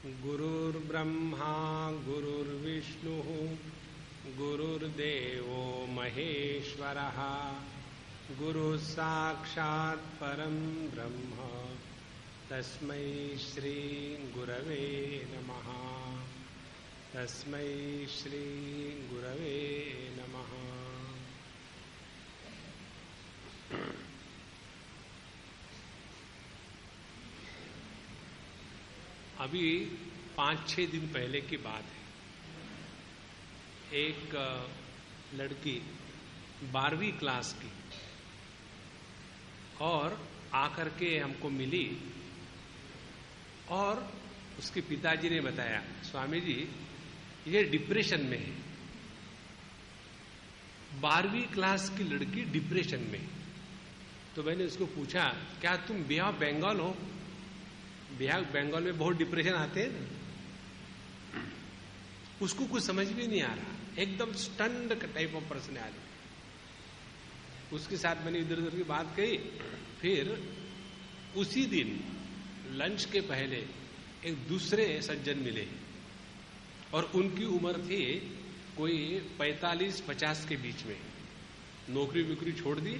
गुरुर्ब्रह्मा गुरुर्विष्णुः गुरुर्देवो महेश्वरः गुरुः साक्षात् परं ब्रह्म तस्मै श्री गुरवे नमः। तस्मै श्री गुरवे नमः। अभी 5-6 दिन पहले की बात है। एक लड़की 12वीं क्लास की और आकर के हमको मिली और उसके पिताजी ने बताया, स्वामी जी ये डिप्रेशन में है। 12वीं क्लास की लड़की डिप्रेशन में। तो मैंने उसको पूछा, क्या तुम बे ऑफ बंगाल हो? बंगाल में बहुत डिप्रेशन आते हैं ना। उसको कुछ समझ भी नहीं आ रहा, एकदम स्टन्ड टाइप ऑफ पर्सनैलिटी। उसके साथ मैंने इधर उधर की बात कही। फिर उसी दिन लंच के पहले एक दूसरे सज्जन मिले और उनकी उम्र थी कोई 45-50 के बीच में। नौकरी विक्री छोड़ दी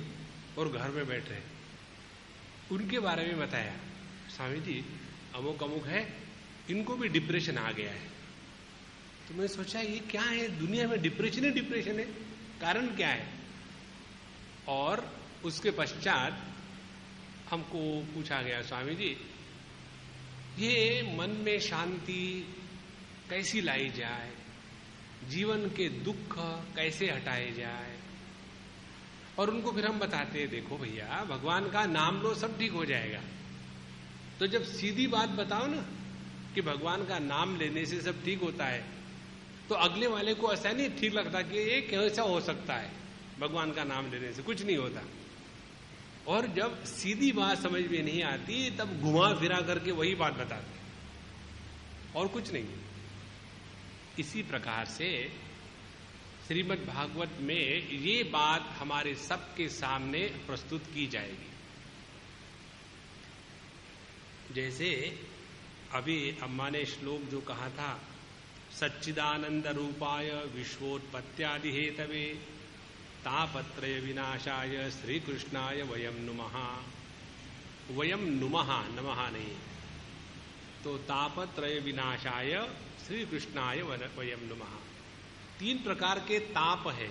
और घर में बैठ रहे। उनके बारे में बताया, स्वामी जी अमुक अमुक है, इनको भी डिप्रेशन आ गया है। तो मैंने सोचा ये क्या है, दुनिया में डिप्रेशन है, कारण क्या है? और उसके पश्चात हमको पूछा गया, स्वामी जी ये मन में शांति कैसी लाई जाए, जीवन के दुख कैसे हटाए जाए। और उनको फिर हम बताते हैं, देखो भैया भगवान का नाम लो सब ठीक हो जाएगा। तो जब सीधी बात बताओ ना कि भगवान का नाम लेने से सब ठीक होता है, तो अगले वाले को ऐसा नहीं ठीक लगता कि ये कैसा हो सकता है, भगवान का नाम लेने से कुछ नहीं होता। और जब सीधी बात समझ में नहीं आती तब घुमा फिरा करके वही बात बताते, और कुछ नहीं। इसी प्रकार से श्रीमद् भागवत में ये बात हमारे सबके सामने प्रस्तुत की जाएगी। जैसे अभी अम्मा ने श्लोक जो कहा था, सच्चिदानंद रूपाय विश्वोत्पत्त्यादि हेतवे तापत्रय विनाशाय श्री कृष्णाय वयम नुमः। वयम नुमः, नमः नहीं, तो तापत्रय विनाशाय श्री कृष्णाय वयम नुमः। 3 प्रकार के ताप है।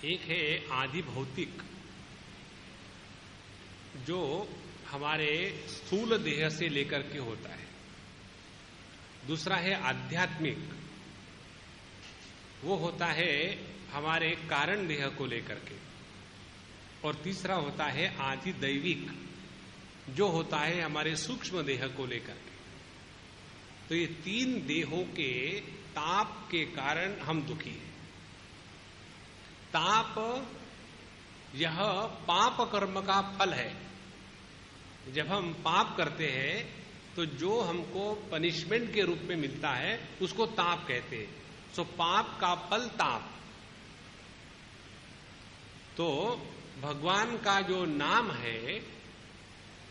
एक है आदि भौतिक, जो हमारे स्थूल देह से लेकर के होता है। दूसरा है आध्यात्मिक, वो होता है हमारे कारण देह को लेकर के। और तीसरा होता है आदि दैविक, जो होता है हमारे सूक्ष्म देह को लेकर के। तो ये 3 देहों के ताप के कारण हम दुखी हैं। ताप यह पाप कर्म का फल है। जब हम पाप करते हैं तो जो हमको पनिशमेंट के रूप में मिलता है उसको ताप कहते हैं। सो पाप का फल ताप। तो भगवान का जो नाम है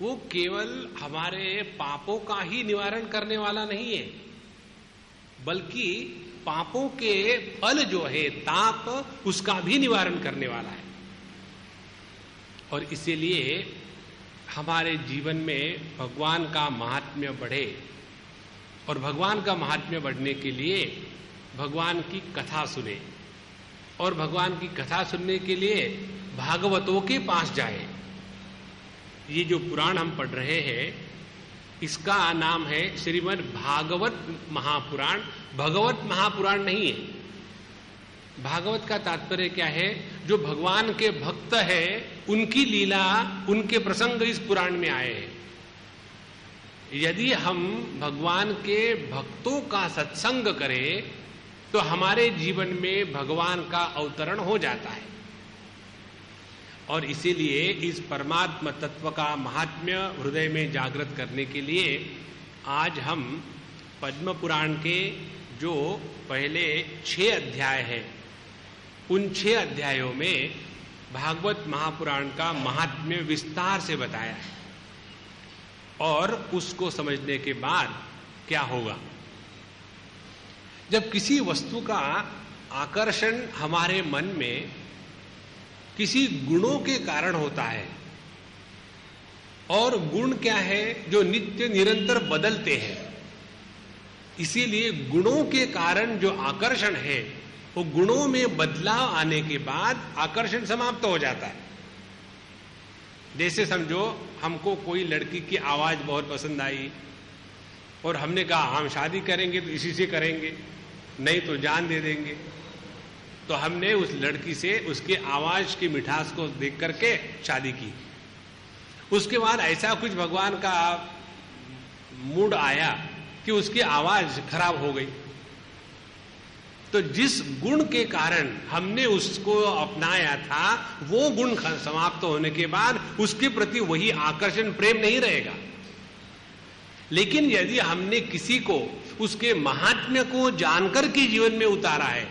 वो केवल हमारे पापों का ही निवारण करने वाला नहीं है, बल्कि पापों के फल जो है ताप, उसका भी निवारण करने वाला है। और इसीलिए हमारे जीवन में भगवान का महात्म्य बढ़े, और भगवान का महात्म्य बढ़ने के लिए भगवान की कथा सुने, और भगवान की कथा सुनने के लिए भागवतों के पास जाए। ये जो पुराण हम पढ़ रहे हैं इसका नाम है श्रीमद् भागवत महापुराण। भगवत महापुराण नहीं है। भागवत का तात्पर्य क्या है? जो भगवान के भक्त है उनकी लीला, उनके प्रसंग इस पुराण में आए हैं। यदि हम भगवान के भक्तों का सत्संग करें तो हमारे जीवन में भगवान का अवतरण हो जाता है। और इसीलिए इस परमात्मा तत्व का महात्म्य हृदय में जागृत करने के लिए आज हम पद्म पुराण के जो पहले 6 अध्याय हैं, उन 6 अध्यायों में भागवत महापुराण का महात्म्य विस्तार से बताया है। और उसको समझने के बाद क्या होगा? जब किसी वस्तु का आकर्षण हमारे मन में किसी गुणों के कारण होता है, और गुण क्या है? जो नित्य निरंतर बदलते हैं, इसीलिए गुणों के कारण जो आकर्षण है वो गुणों में बदलाव आने के बाद आकर्षण समाप्त हो जाता है। जैसे समझो हमको कोई लड़की की आवाज बहुत पसंद आई और हमने कहा हम शादी करेंगे तो इसी से करेंगे, नहीं तो जान दे देंगे। तो हमने उस लड़की से उसके आवाज की मिठास को देख करके शादी की। उसके बाद ऐसा कुछ भगवान का मूड आया कि उसकी आवाज खराब हो गई, तो जिस गुण के कारण हमने उसको अपनाया था वो गुण समाप्त होने के बाद उसके प्रति वही आकर्षण प्रेम नहीं रहेगा। लेकिन यदि हमने किसी को उसके महात्म्य को जानकर के जीवन में उतारा है,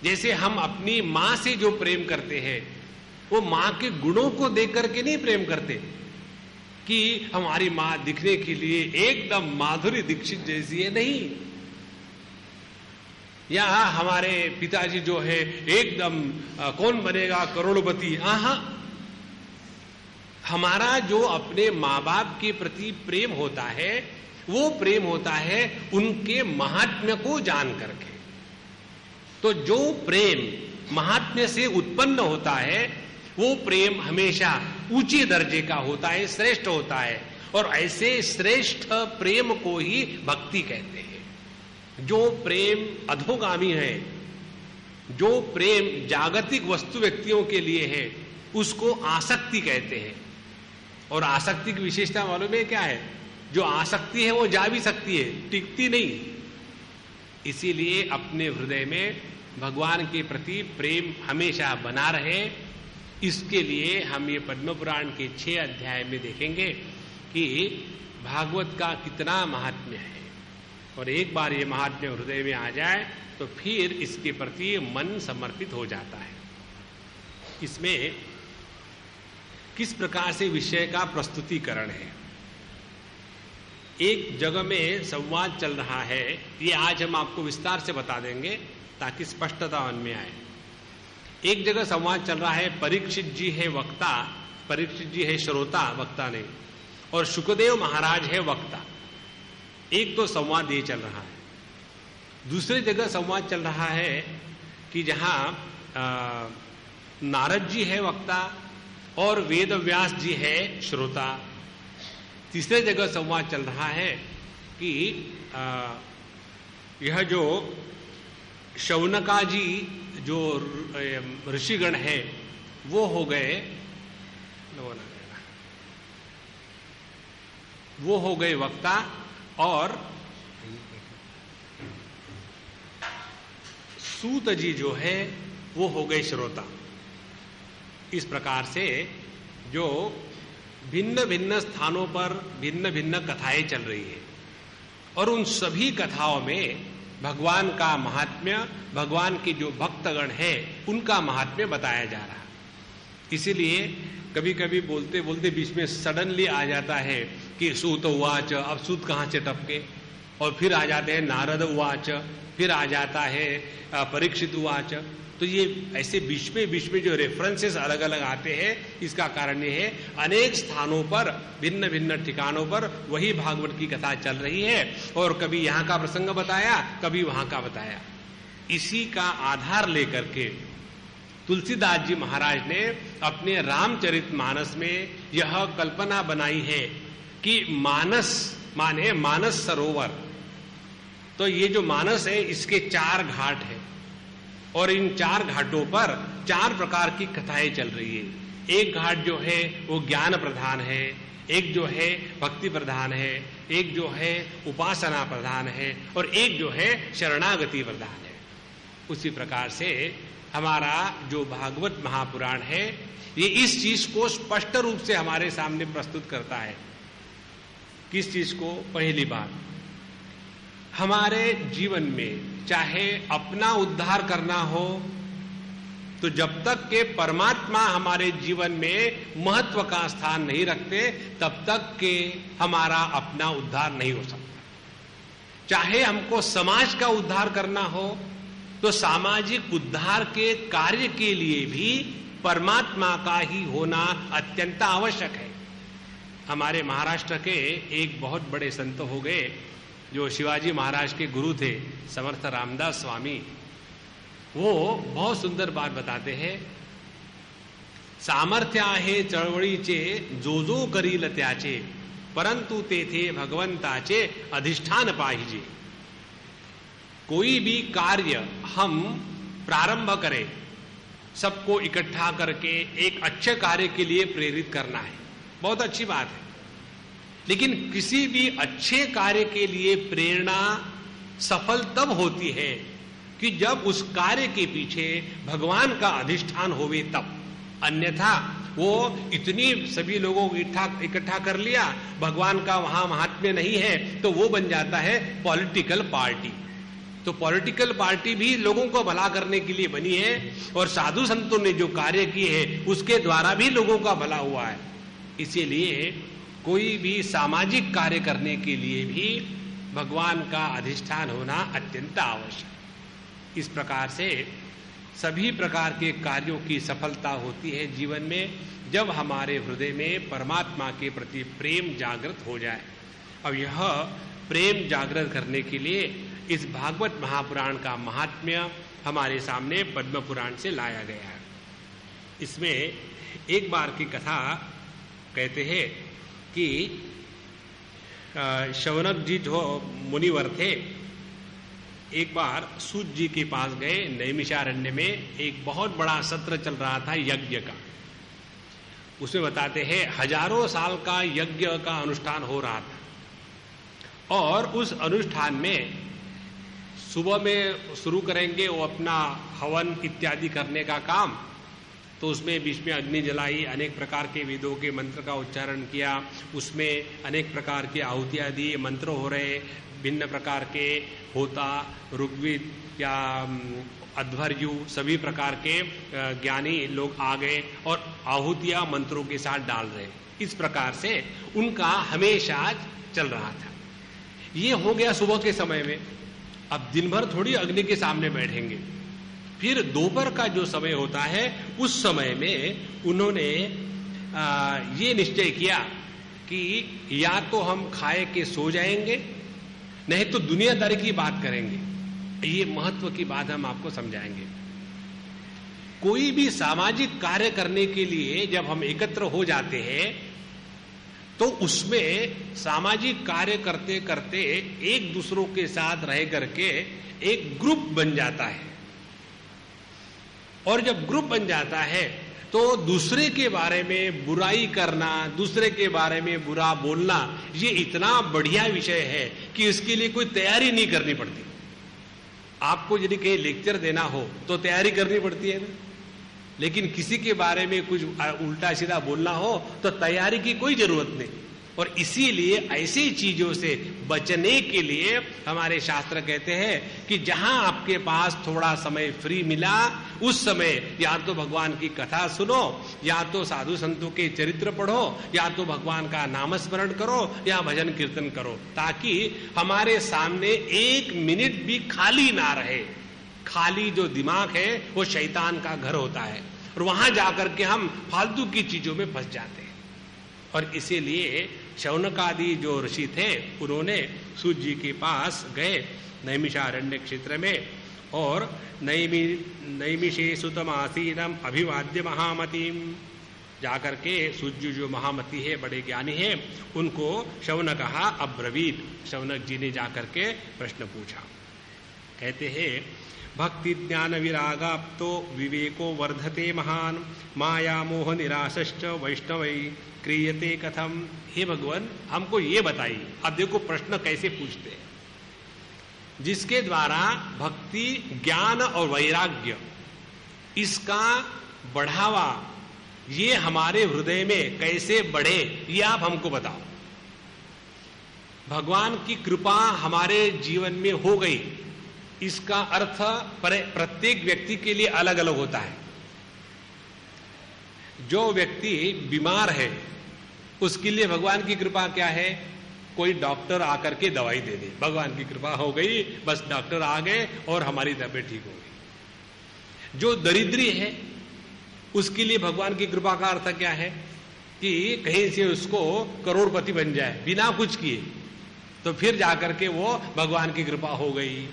जैसे हम अपनी मां से जो प्रेम करते हैं वो मां के गुणों को देख करके नहीं प्रेम करते कि हमारी मां दिखने के लिए एकदम माधुरी दीक्षित जैसी है, नहीं, या हमारे पिताजी जो है एकदम कौन बनेगा करोड़पति, आहा। हमारा जो अपने मां बाप के प्रति प्रेम होता है वो प्रेम होता है उनके महात्म्य को जान करके। तो जो प्रेम महात्म्य से उत्पन्न होता है वो प्रेम हमेशा ऊंचे दर्जे का होता है, श्रेष्ठ होता है, और ऐसे श्रेष्ठ प्रेम को ही भक्ति कहते हैं। जो प्रेम अधोगामी है, जो प्रेम जागतिक वस्तु व्यक्तियों के लिए है, उसको आसक्ति कहते हैं। और आसक्ति की विशेषता मालूम है क्या है? जो आसक्ति है वो जा भी सकती है, टिकती नहीं। इसीलिए अपने हृदय में भगवान के प्रति प्रेम हमेशा बना रहे, इसके लिए हम ये पद्म पुराण के 6 अध्याय में देखेंगे कि भागवत का कितना महात्म्य है। और एक बार ये महात्म्य हृदय में आ जाए तो फिर इसके प्रति मन समर्पित हो जाता है। इसमें किस प्रकार से विषय का प्रस्तुतिकरण है, एक जगह में संवाद चल रहा है, ये आज हम आपको विस्तार से बता देंगे ताकि स्पष्टता मन में आए। एक जगह संवाद चल रहा है, परीक्षित जी है वक्ता, परीक्षित जी है श्रोता, वक्ता नहीं, और शुकदेव महाराज है वक्ता। एक तो संवाद ये चल रहा है। दूसरी जगह संवाद चल रहा है कि जहां नारद जी है वक्ता और वेद व्यास जी है श्रोता। तीसरे जगह संवाद चल रहा है कि यह जो शौनका जी जो ऋषिगण है वो हो गए, वो हो गए वक्ता, और सूत जी जो है वो हो गए श्रोता। इस प्रकार से जो भिन्न भिन्न स्थानों पर भिन्न भिन्न कथाएं चल रही है, और उन सभी कथाओं में भगवान का महात्म्य, भगवान के जो भक्तगण हैं उनका महात्म्य बताया जा रहा है। इसीलिए कभी कभी बोलते बोलते बीच में सडनली आ जाता है कि सूत उवाच, अब सूत कहां से टपके, और फिर आ जाते हैं नारद उवाच, फिर आ जाता है परीक्षित उवाच। तो ये ऐसे बीच में जो रेफरेंसेस अलग अलग आते हैं, इसका कारण ये है अनेक स्थानों पर भिन्न भिन्न ठिकानों पर वही भागवत की कथा चल रही है, और कभी यहाँ का प्रसंग बताया, कभी वहां का बताया। इसी का आधार लेकर के तुलसीदास जी महाराज ने अपने रामचरितमानस में यह कल्पना बनाई है कि मानस माने मानस सरोवर। तो ये जो मानस है इसके 4 घाट हैं, और इन 4 घाटों पर 4 प्रकार की कथाएं चल रही है। एक घाट जो है वो ज्ञान प्रधान है, एक जो है भक्ति प्रधान है, एक जो है उपासना प्रधान है, और एक जो है शरणागति प्रधान है। उसी प्रकार से हमारा जो भागवत महापुराण है ये इस चीज को स्पष्ट रूप से हमारे सामने प्रस्तुत करता है। किस चीज को? पहली बात, हमारे जीवन में चाहे अपना उद्धार करना हो तो जब तक के परमात्मा हमारे जीवन में महत्व का स्थान नहीं रखते तब तक के हमारा अपना उद्धार नहीं हो सकता। चाहे हमको समाज का उद्धार करना हो तो सामाजिक उद्धार के कार्य के लिए भी परमात्मा का ही होना अत्यंत आवश्यक है। हमारे महाराष्ट्र के एक बहुत बड़े संत हो गए जो शिवाजी महाराज के गुरु थे, समर्थ रामदास स्वामी। वो बहुत सुंदर बात बताते हैं, सामर्थ्य आहे चळवळीचे जो जो करील त्याचे, परंतु तेथे भगवंताचे अधिष्ठान पाहिजे। कोई भी कार्य हम प्रारंभ करें, सबको इकट्ठा करके एक अच्छे कार्य के लिए प्रेरित करना है, बहुत अच्छी बात है। लेकिन किसी भी अच्छे कार्य के लिए प्रेरणा सफल तब होती है कि जब उस कार्य के पीछे भगवान का अधिष्ठान होवे तब। अन्यथा वो इतनी सभी लोगों को इकट्ठा कर लिया, भगवान का वहां महात्म्य नहीं है, तो वो बन जाता है पॉलिटिकल पार्टी। तो पॉलिटिकल पार्टी भी लोगों को भला करने के लिए बनी है, और साधु संतों ने जो कार्य किए हैं उसके द्वारा भी लोगों का भला हुआ है। इसीलिए कोई भी सामाजिक कार्य करने के लिए भी भगवान का अधिष्ठान होना अत्यंत आवश्यक। इस प्रकार से सभी प्रकार के कार्यों की सफलता होती है जीवन में जब हमारे हृदय में परमात्मा के प्रति प्रेम जागृत हो जाए। अब यह प्रेम जागृत करने के लिए इस भागवत महापुराण का महात्म्य हमारे सामने पद्म पुराण से लाया गया है। इसमें एक बार की कथा कहते हैं कि शौनक जी जो मुनिवर थे, एक बार सूत जी के पास गए। नैमिषारण्य में एक बहुत बड़ा सत्र चल रहा था यज्ञ का। उसमें बताते हैं हजारों साल का यज्ञ का अनुष्ठान हो रहा था, और उस अनुष्ठान में सुबह में शुरू करेंगे वो अपना हवन इत्यादि करने का काम, तो उसमें बीच में अग्नि जलाई, अनेक प्रकार के वेदों के मंत्र का उच्चारण किया, उसमें अनेक प्रकार की आहुतियां दी, मंत्र हो रहे, भिन्न प्रकार के होता, ऋग्वेद या अध्वर्यु सभी प्रकार के ज्ञानी लोग आ गए और आहुतियां मंत्रों के साथ डाल रहे। इस प्रकार से उनका हमेशा चल रहा था। ये हो गया सुबह के समय में। अब दिन भर थोड़ी अग्नि के सामने बैठेंगे। फिर दोपहर का जो समय होता है उस समय में उन्होंने ये निश्चय किया कि या तो हम खाए के सो जाएंगे, नहीं तो दुनियादारी की बात करेंगे। ये महत्व की बात हम आपको समझाएंगे। कोई भी सामाजिक कार्य करने के लिए जब हम एकत्र हो जाते हैं तो उसमें सामाजिक कार्य करते करते एक दूसरों के साथ रह करके एक ग्रुप बन जाता है, और जब ग्रुप बन जाता है तो दूसरे के बारे में बुराई करना, दूसरे के बारे में बुरा बोलना, ये इतना बढ़िया विषय है कि इसके लिए कोई तैयारी नहीं करनी पड़ती। आपको यदि कहीं लेक्चर देना हो तो तैयारी करनी पड़ती है ना, लेकिन किसी के बारे में कुछ उल्टा सीधा बोलना हो तो तैयारी की कोई जरूरत नहीं। और इसीलिए ऐसी चीजों से बचने के लिए हमारे शास्त्र कहते हैं कि जहां आपके पास थोड़ा समय फ्री मिला उस समय या तो भगवान की कथा सुनो, या तो साधु संतों के चरित्र पढ़ो, या तो भगवान का नामस्मरण करो, या भजन कीर्तन करो, ताकि हमारे सामने एक मिनट भी खाली ना रहे। खाली जो दिमाग है वो शैतान का घर होता है, और वहां जाकर के हम फालतू की चीजों में फंस जाते हैं। और इसीलिए शौनकादि जो ऋषि थे उन्होंने सूत जी के पास गए नैमिषारण्य क्षेत्र में, और नैमिषे सुतमासीनम अभिवाद्य महामतिम जाकर के सूत जी जो महामती है, बड़े ज्ञानी है, उनको शौनक अब्रवीत, शौनक जी ने जाकर के प्रश्न पूछा। कहते हैं भक्ति ज्ञान विरागाप्तो विवेको वर्धते महान, माया मोह निराशश्च वैष्णवै क्रियते कथम। हे भगवान, हमको ये बताइए। अब देखो प्रश्न कैसे पूछते हैं, जिसके द्वारा भक्ति ज्ञान और वैराग्य इसका बढ़ावा ये हमारे हृदय में कैसे बढ़े, ये आप हमको बताओ। भगवान की कृपा हमारे जीवन में हो गई, इसका अर्थ प्रत्येक व्यक्ति के लिए अलग अलग होता है। जो व्यक्ति बीमार है उसके लिए भगवान की कृपा क्या है? कोई डॉक्टर आकर के दवाई दे दे, भगवान की कृपा हो गई, बस डॉक्टर आ गए और हमारी तबीयत ठीक हो गई। जो दरिद्री है उसके लिए भगवान की कृपा का अर्थ क्या है कि कहीं से उसको करोड़पति बन जाए बिना कुछ किए, तो फिर जाकर के वो भगवान की कृपा हो गई।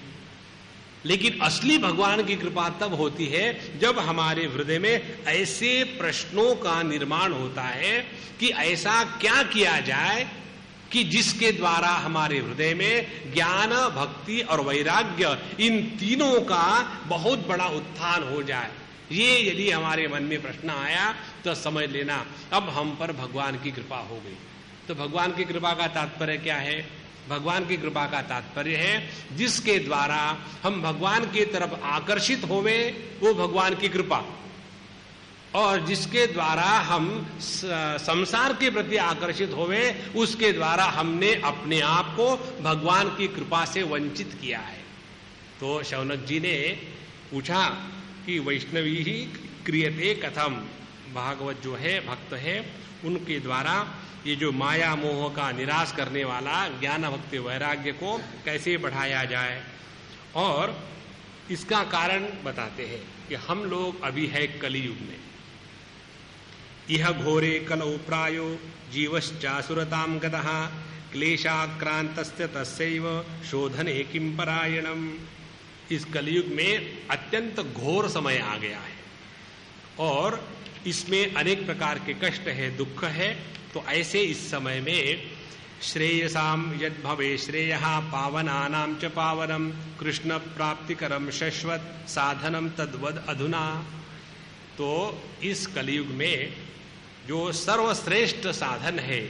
लेकिन असली भगवान की कृपा तब होती है जब हमारे हृदय में ऐसे प्रश्नों का निर्माण होता है कि ऐसा क्या किया जाए कि जिसके द्वारा हमारे हृदय में ज्ञान, भक्ति और वैराग्य, इन तीनों का बहुत बड़ा उत्थान हो जाए। ये यदि हमारे मन में प्रश्न आया तो समझ लेना अब हम पर भगवान की कृपा हो गई। तो भगवान की कृपा का तात्पर्य क्या है? भगवान की कृपा का तात्पर्य है जिसके द्वारा हम भगवान की तरफ आकर्षित होवे, वो भगवान की कृपा, और जिसके द्वारा हम संसार के प्रति आकर्षित होवे, उसके द्वारा हमने अपने आप को भगवान की कृपा से वंचित किया है। तो शौनक जी ने पूछा कि वैष्णवी ही क्रियते कथम, भागवत जो है, भक्त है, उनके द्वारा ये जो माया मोह का निराश करने वाला ज्ञान, भक्ति, वैराग्य को कैसे बढ़ाया जाए। और इसका कारण बताते हैं कि हम लोग अभी है कलियुग में। इह घोरे कलौ प्रायो जीवश्चासुरतां गतः क्लेशाक्रांतस्य तस्यैव शोधने किं परायणम्। इस कलियुग में अत्यंत घोर समय आ गया है और इसमें अनेक प्रकार के कष्ट है, दुख है। तो ऐसे इस समय में श्रेयसाम यद भवे श्रेयः पावनानां च पावनम कृष्ण प्राप्तिकरम शश्वत साधनम तद्वद अधुना। तो इस कलियुग में जो सर्वश्रेष्ठ साधन है,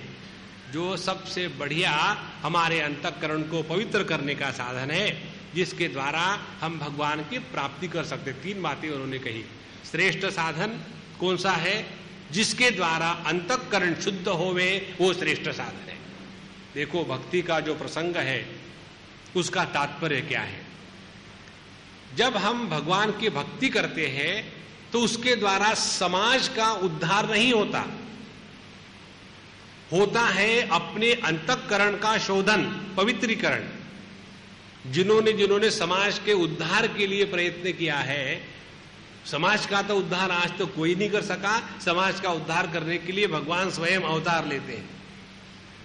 जो सबसे बढ़िया हमारे अंतःकरण को पवित्र करने का साधन है, जिसके द्वारा हम भगवान की प्राप्ति कर सकते, तीन बातें उन्होंने कही। श्रेष्ठ साधन कौन सा है? जिसके द्वारा अंतःकरण शुद्ध होवे, वो श्रेष्ठ साधन है। देखो भक्ति का जो प्रसंग है उसका तात्पर्य क्या है? जब हम भगवान की भक्ति करते हैं तो उसके द्वारा समाज का उद्धार नहीं होता, होता है अपने अंतःकरण का शोधन, पवित्रीकरण। जिन्होंने समाज के उद्धार के लिए प्रयत्न किया है, समाज का तो उद्धार आज तो कोई नहीं कर सका। समाज का उद्धार करने के लिए भगवान स्वयं अवतार लेते हैं।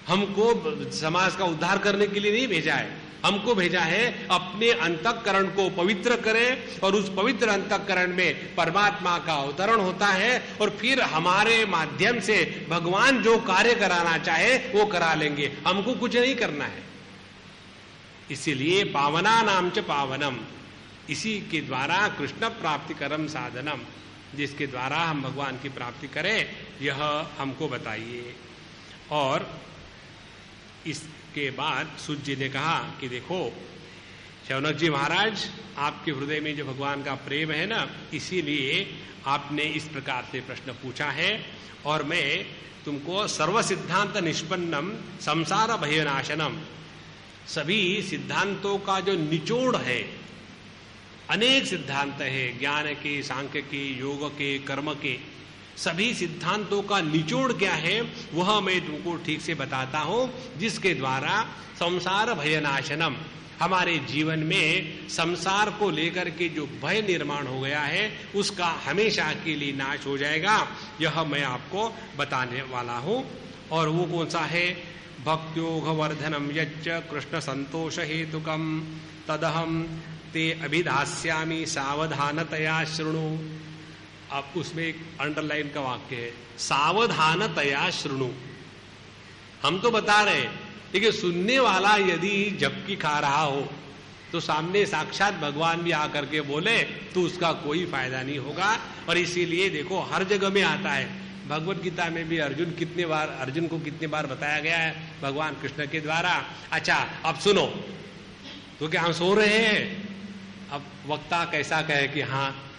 हमको समाज का उद्धार करने के लिए नहीं भेजा है, हमको भेजा है अपने अंतःकरण को पवित्र करें, और उस पवित्र अंतःकरण में परमात्मा का अवतरण होता है और फिर हमारे माध्यम से भगवान जो कार्य कराना चाहे वो करा लेंगे, हमको कुछ नहीं करना है। इसीलिए पावना नाम च पावनम, इसी के द्वारा कृष्ण प्राप्ति करम साधनम, जिसके द्वारा हम भगवान की प्राप्ति करें, यह हमको बताइए। और इसके बाद सूत जी ने कहा कि देखो शौनक जी महाराज, आपके हृदय में जो भगवान का प्रेम है ना, इसीलिए आपने इस प्रकार से प्रश्न पूछा है, और मैं तुमको सर्व सिद्धांत निष्पन्नम संसार भयनाशनम, सभी सिद्धांतों का जो निचोड़ है, अनेक सिद्धांत है, ज्ञान के, सांख्य के, योग के, कर्म के, सभी सिद्धांतों का निचोड़ क्या है वह मैं तुमको ठीक से बताता हूं, जिसके द्वारा संसार भयनाशनम, हमारे जीवन में संसार को लेकर के जो भय निर्माण हो गया है उसका हमेशा के लिए नाश हो जाएगा। यह मैं आपको बताने वाला हूं। और वो कौन सा है? भक्त्योग वर्धनम यच्च कृष्ण संतोष हेतुकम तदहम ते अभिधास्यामि सावधानतया शृणु। अब उसमें एक अंडरलाइन का वाक्य है, सावधानतया शृणु। हम तो बता रहे हैं, लेकिन सुनने वाला यदि झपकी खा रहा हो तो सामने साक्षात भगवान भी आकर के बोले तो उसका कोई फायदा नहीं होगा। और इसीलिए देखो हर जगह में आता है, भगवत गीता में भी अर्जुन को कितने बार बताया गया है भगवान कृष्ण के द्वारा, अच्छा अब सुनो। तो क्या हम सो रहे हैं? अब वक्ता कैसा कहे कि हाँ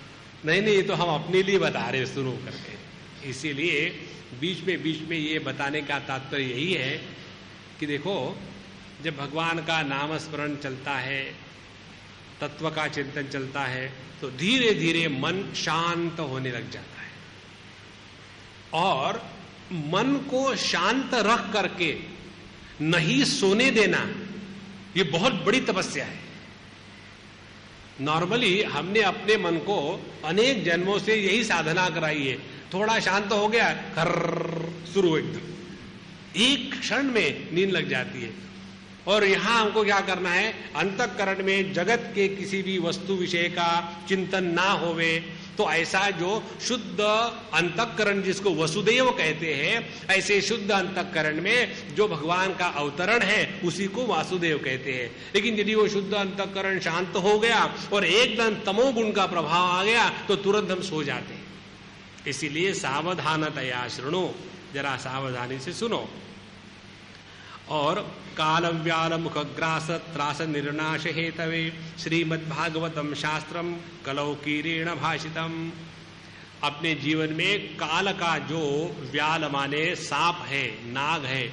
नहीं ये तो हम अपने लिए बता रहे, सुनो करके। इसीलिए बीच में ये बताने का तात्पर्य यही है कि देखो जब भगवान का नाम स्मरण चलता है, तत्व का चिंतन चलता है, तो धीरे धीरे मन शांत होने लग जाता है। और मन को शांत रख करके नहीं सोने देना, ये बहुत बड़ी तपस्या है। नॉर्मली हमने अपने मन को अनेक जन्मों से यही साधना कराई है, थोड़ा शांत हो गया शुरू एकदम एक क्षण में नींद लग जाती है। और यहां हमको क्या करना है, अंतःकरण में जगत के किसी भी वस्तु विषय का चिंतन ना होवे। तो ऐसा जो शुद्ध अंतःकरण जिसको वसुदेव कहते हैं, ऐसे शुद्ध अंतःकरण में जो भगवान का अवतरण है उसी को वासुदेव कहते हैं। लेकिन यदि वो शुद्ध अंतःकरण शांत हो गया और एकदम तमोगुण का प्रभाव आ गया तो तुरंत हम सो जाते हैं। इसीलिए सावधानतया शृणु, जरा सावधानी से सुनो। और काल व्याल मुख ग्रास त्रास निर्नाश हेतवे श्रीमद्भागवतम शास्त्रम कलौ कीरेण भाषितम। अपने जीवन में काल का जो व्याल माने सांप है, नाग है,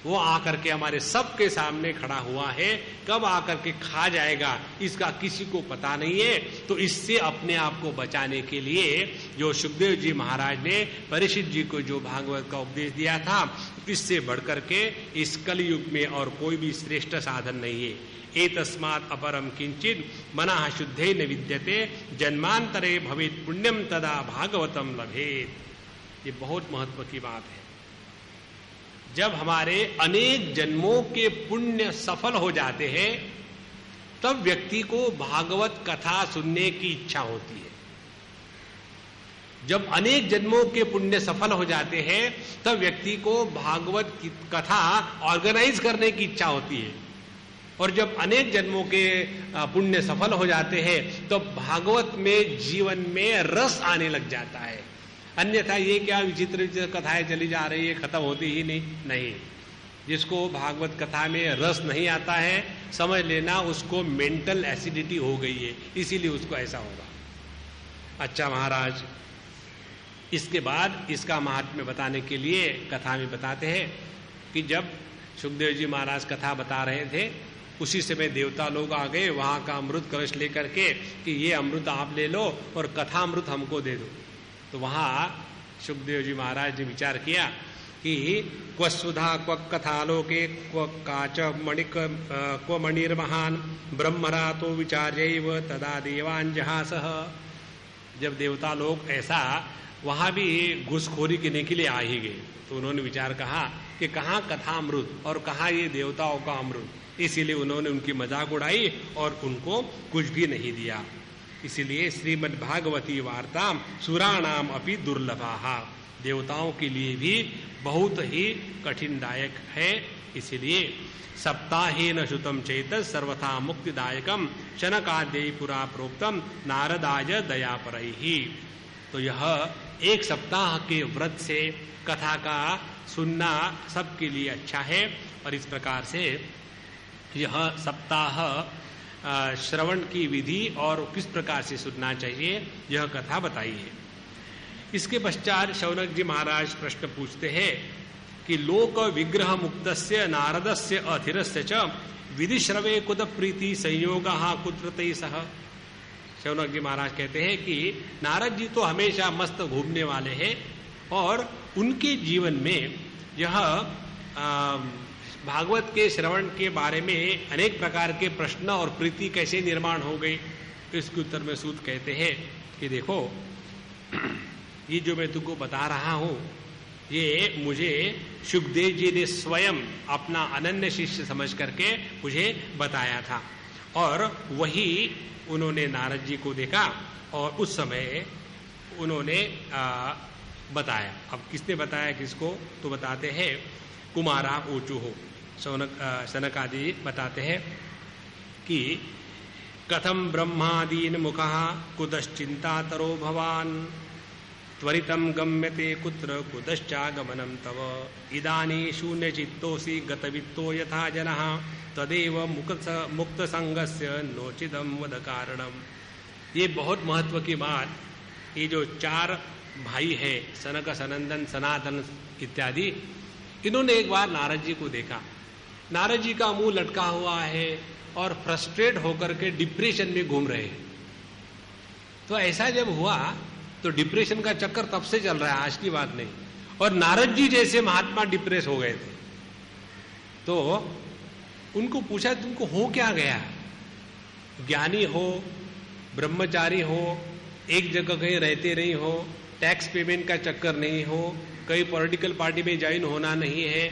वो आकर के हमारे सबके सामने खड़ा हुआ है। कब आकर के खा जाएगा इसका किसी को पता नहीं है। तो इससे अपने आप को बचाने के लिए जो सुखदेव जी महाराज ने परीक्षित जी को जो भागवत का उपदेश दिया था, इससे बढ़कर के इस कलयुग में और कोई भी श्रेष्ठ साधन नहीं है। एतस्मात् अपरम किंचित मनः शुद्धेन विद्यते जन्मांतरे भवेत् पुण्यम तदा भागवतम लभेत। ये बहुत महत्व की बात है। जब हमारे अनेक जन्मों के पुण्य सफल हो जाते हैं तब व्यक्ति को भागवत कथा सुनने की इच्छा होती है। जब अनेक जन्मों के पुण्य सफल हो जाते हैं तब व्यक्ति को भागवत की कथा ऑर्गेनाइज करने की इच्छा होती है। और जब अनेक जन्मों के पुण्य सफल हो जाते हैं तो भागवत में जीवन में रस आने लग जाता है। अन्यथा ये क्या विचित्र कथाएं चली जा रही है, खत्म होती ही नहीं। जिसको भागवत कथा में रस नहीं आता है समझ लेना उसको मेंटल एसिडिटी हो गई है, इसीलिए उसको ऐसा होगा। अच्छा महाराज, इसके बाद इसका महात्म्य बताने के लिए कथा में बताते हैं कि जब सुखदेव जी महाराज कथा बता रहे थे उसी समय देवता लोग आ गए वहां का अमृत कलश लेकर के कि ये अमृत आप ले लो और कथा अमृत हमको दे दो। तो वहां सुखदेव जी महाराज ने विचार किया कि क्व सुधा क्व कथालोके क्व काच मणिक क्व मणिर्महान ब्रह्मरातो विचार्यैव तदा देवांजहासः। जब देवता लोग ऐसा वहां भी घुसखोरी करने के लिए आ ही गए तो उन्होंने विचार कहा कि कहाँ कथा अमृत और कहाँ ये देवताओं का अमृत। इसीलिए उन्होंने उनकी मजाक उड़ाई और उनको कुछ भी नहीं दिया। इसीलिए श्रीमद्भागवती वार्ता सुराणाम अपि दुर्लभा, देवताओं के लिए भी बहुत ही कठिनदायक है। इसीलिए सप्ताहेन श्रुतम चेत सर्वथा मुक्तिदायकम शनकाद्यै पुरा प्रोक्तम नारदाय दयापरैहि। तो यह एक सप्ताह के व्रत से कथा का सुनना सबके लिए अच्छा है। और इस प्रकार से यह सप्ताह श्रवण की विधि और किस प्रकार से सुनना चाहिए यह कथा बताई है। इसके पश्चात शौनक जी महाराज प्रश्न पूछते हैं कि लोक विग्रह मुक्तस्य नारदस्य अथिरस्य च विधि श्रवे कुत प्रीति संयोगः कुत्रतैः सह। शौनक जी महाराज कहते हैं कि नारद जी तो हमेशा मस्त घूमने वाले हैं और उनके जीवन में यह भागवत के श्रवण के बारे में अनेक प्रकार के प्रश्न और प्रीति कैसे निर्माण हो गई। इसके उत्तर में सूत कहते हैं कि देखो ये जो मैं तुमको बता रहा हूं ये मुझे सुखदेव जी ने स्वयं अपना अनन्य शिष्य समझ करके मुझे बताया था और वही उन्होंने नारद जी को देखा और उस समय उन्होंने बताया। अब किसने बताया किसको, तो बताते हैं कुमारा ऊचुः। सनक आदि बताते हैं कि कथम ब्रह्मादीन मुखः कुतश्चिंतातरो भवान त्वरितं गम्यते कुत्र कुतश्चागमनं तव इदानी शून्य चित्तोसि गतवित्तो यथा जनः तदेव मुक्त संगस्य नोचिदम वद कारणम। ये बहुत महत्व की बात। ये जो चार भाई है सनक सनंदन सनातन इत्यादि, इन्होंने एक बार नारद जी को देखा। नारद जी का मुंह लटका हुआ है और फ्रस्ट्रेट होकर के डिप्रेशन में घूम रहे हैं। तो ऐसा जब हुआ तो डिप्रेशन का चक्कर तब से चल रहा है, आज की बात नहीं। और नारद जी जैसे महात्मा डिप्रेस हो गए थे। तो उनको पूछा तुमको हो क्या गया, ज्ञानी हो, ब्रह्मचारी हो, एक जगह कहीं रहते नहीं हो, टैक्स पेमेंट का चक्कर नहीं हो, कहीं पॉलिटिकल पार्टी में ज्वाइन होना नहीं है,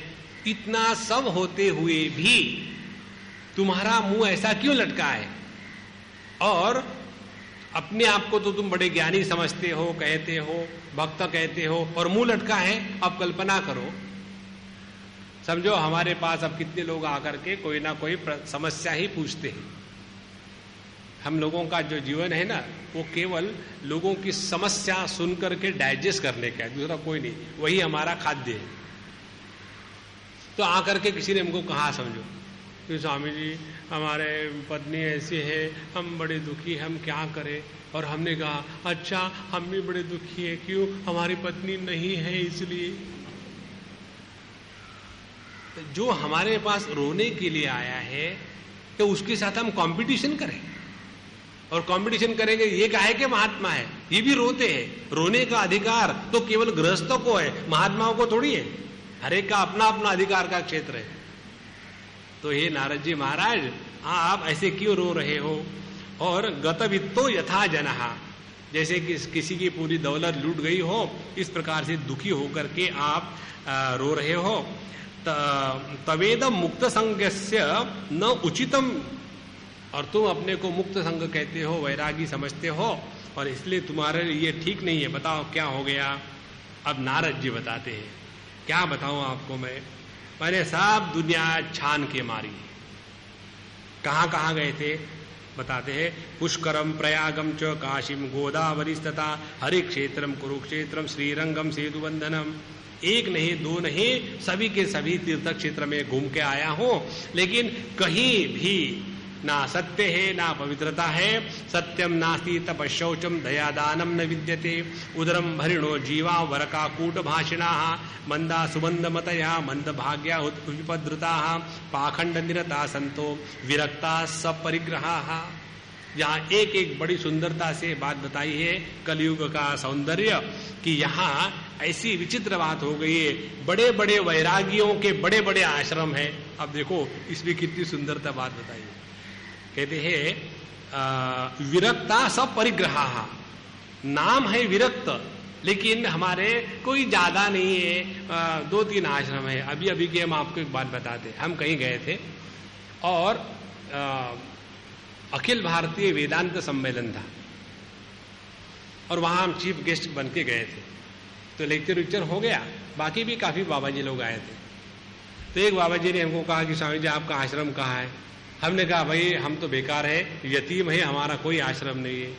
इतना सब होते हुए भी तुम्हारा मुंह ऐसा क्यों लटका है? और अपने आप को तो तुम बड़े ज्ञानी समझते हो, कहते हो, भक्त कहते हो, और मुंह लटका है। अब कल्पना करो, समझो हमारे पास अब कितने लोग आकर के कोई ना कोई समस्या ही पूछते हैं। हम लोगों का जो जीवन है ना, वो केवल लोगों की समस्या सुनकर के डाइजेस्ट करने का है, दूसरा कोई नहीं, वही हमारा खाद्य है। तो आकर के किसी ने हमको कहा, समझो कि स्वामी जी हमारे पत्नी ऐसी है, हम बड़े दुखी, हम क्या करें? और हमने कहा अच्छा हम भी बड़े दुखी है, क्यों? हमारी पत्नी नहीं है इसलिए। जो हमारे पास रोने के लिए आया है तो उसके साथ हम कंपटीशन करें, और कंपटीशन करेंगे ये काहे के महात्मा है, ये भी रोते हैं। रोने का अधिकार तो केवल गृहस्थों को है, महात्माओं को थोड़ी है। हर एक का अपना अपना अधिकार का क्षेत्र है। तो हे नारद जी महाराज, आप ऐसे क्यों रो रहे हो? और गतवित्तो यथा जनहा, जैसे कि किसी की पूरी दौलत लूट गई हो, इस प्रकार से दुखी होकर के आप रो रहे हो। तवेदम मुक्त संगस्य न उचितम, और तुम अपने को मुक्त संग कहते हो, वैरागी समझते हो, और इसलिए तुम्हारे लिए ठीक नहीं है। बताओ क्या हो गया? अब नारद जी बताते हैं। क्या बताऊं आपको मैंने सब दुनिया छान के मारी। कहां कहां गए थे बताते हैं। पुष्करम प्रयागम च काशीम गोदावरीस्तथा हरिक्षेत्रम कुरुक्षेत्रम श्रीरंगम सेतुबंधनम। एक नहीं दो नहीं, सभी के सभी तीर्थ क्षेत्र में घूम के आया हूं, लेकिन कहीं भी ना सत्य है ना पवित्रता है। सत्यम नास्ति तपशौचम दयादानम न विद्यते। उदरम भरिणो जीवा वरका कूट भाषिणा मंदा सुबंध मतया मंद भाग्या उपद्रुता पाखंड निरता संतो विरक्ता सपरिग्रहा। यहाँ एक एक बड़ी सुंदरता से बात बताई है कलयुग का सौंदर्य, कि यहाँ ऐसी विचित्र बात हो गई है। बड़े बड़े वैरागियों के बड़े बड़े आश्रम हैं। अब देखो इसमें कितनी सुंदरता बात बताई है। कहते हैं विरक्ता सब परिग्रहा, नाम है विरक्त, लेकिन हमारे कोई ज्यादा नहीं है, 2-3 आश्रम है। अभी अभी के हम आपको एक बात बताते। हम कहीं गए थे और अखिल भारतीय वेदांत सम्मेलन था, और वहां हम चीफ गेस्ट बन के गए थे। तो लेक्चर हो गया, बाकी भी काफी बाबा जी लोग आए थे। तो एक बाबा जी ने हमको कहा कि स्वामी जी आपका आश्रम कहाँ है? हमने कहा भाई हम तो बेकार है, यतीम है, हमारा कोई आश्रम नहीं है,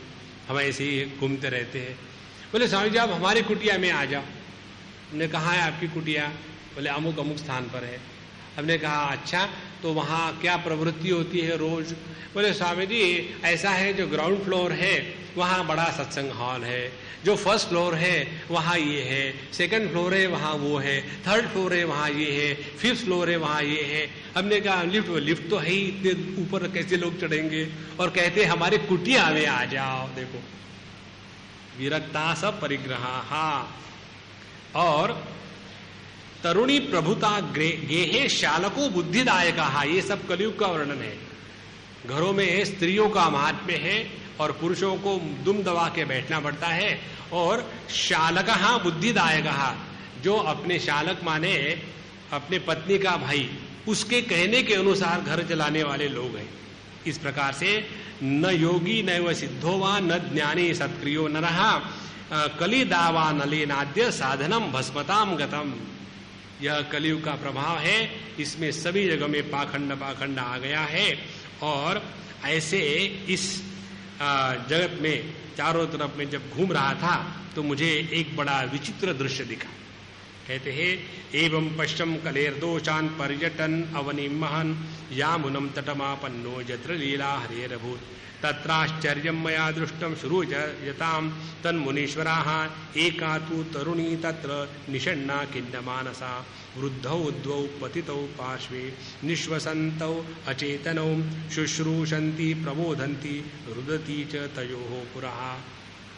हम ऐसे ही घूमते रहते हैं। बोले स्वामी जी आप हमारी कुटिया में आ जाओ। हमने कहा है आपकी कुटिया? बोले अमुक अमुक स्थान पर है। हमने कहा अच्छा, तो वहाँ क्या प्रवृत्ति होती है रोज? बोले स्वामी जी ऐसा है, जो ग्राउंड फ्लोर है वहाँ बड़ा सत्संग हॉल है, जो फर्स्ट फ्लोर है वहाँ ये है, सेकंड फ्लोर है वहाँ वो है, थर्ड फ्लोर है वहाँ ये है, फिफ्थ फ्लोर है वहाँ ये है। हमने कहा लिफ्ट तो है ही, इतने ऊपर कैसे लोग चढ़ेंगे? और कहते हमारे कुटिया में आ जाओ। देखो विरक्ता सब परिग्रहा। और तरुणी प्रभुता गेहे शालको बुद्धिदायक, ये सब कलयुग का वर्णन है। घरों में स्त्रियों का महात्म्य है और पुरुषों को दुम दबा के बैठना पड़ता है। और शालक बुद्धिदायक, जो अपने शालक माने अपने पत्नी का भाई, उसके कहने के अनुसार घर चलाने वाले लोग हैं। इस प्रकार से न योगी न व सिद्धो वा न ज्ञानी सत्क्रियो न रहा कलिदावा नलिनाद्य साधनम भस्मताम गतम। यह कलयुग का प्रभाव है, इसमें सभी जगह में पाखंड आ गया है। और ऐसे इस जगत में चारों तरफ में जब घूम रहा था तो मुझे एक बड़ा विचित्र दृश्य दिखा। कहते हैं एवं पश्चिम कलेर्दोषान पर्यटन अवनिम महन यामुनम तटमापन्नो जत्र लीला हरेरभूत तत्राश्चर्यं मया दृष्टम श्रुयताम तन्मुनीश्वराः एका तु तरुणी तत्र निषण्णा खिन्नमानसा वृद्धौ उद्वौ पतितौ पार्श्वे निश्वसन्तौ अचेतनौ शुश्रूषन्ति प्रबोधन्ति रुदती च तयोः पुरः।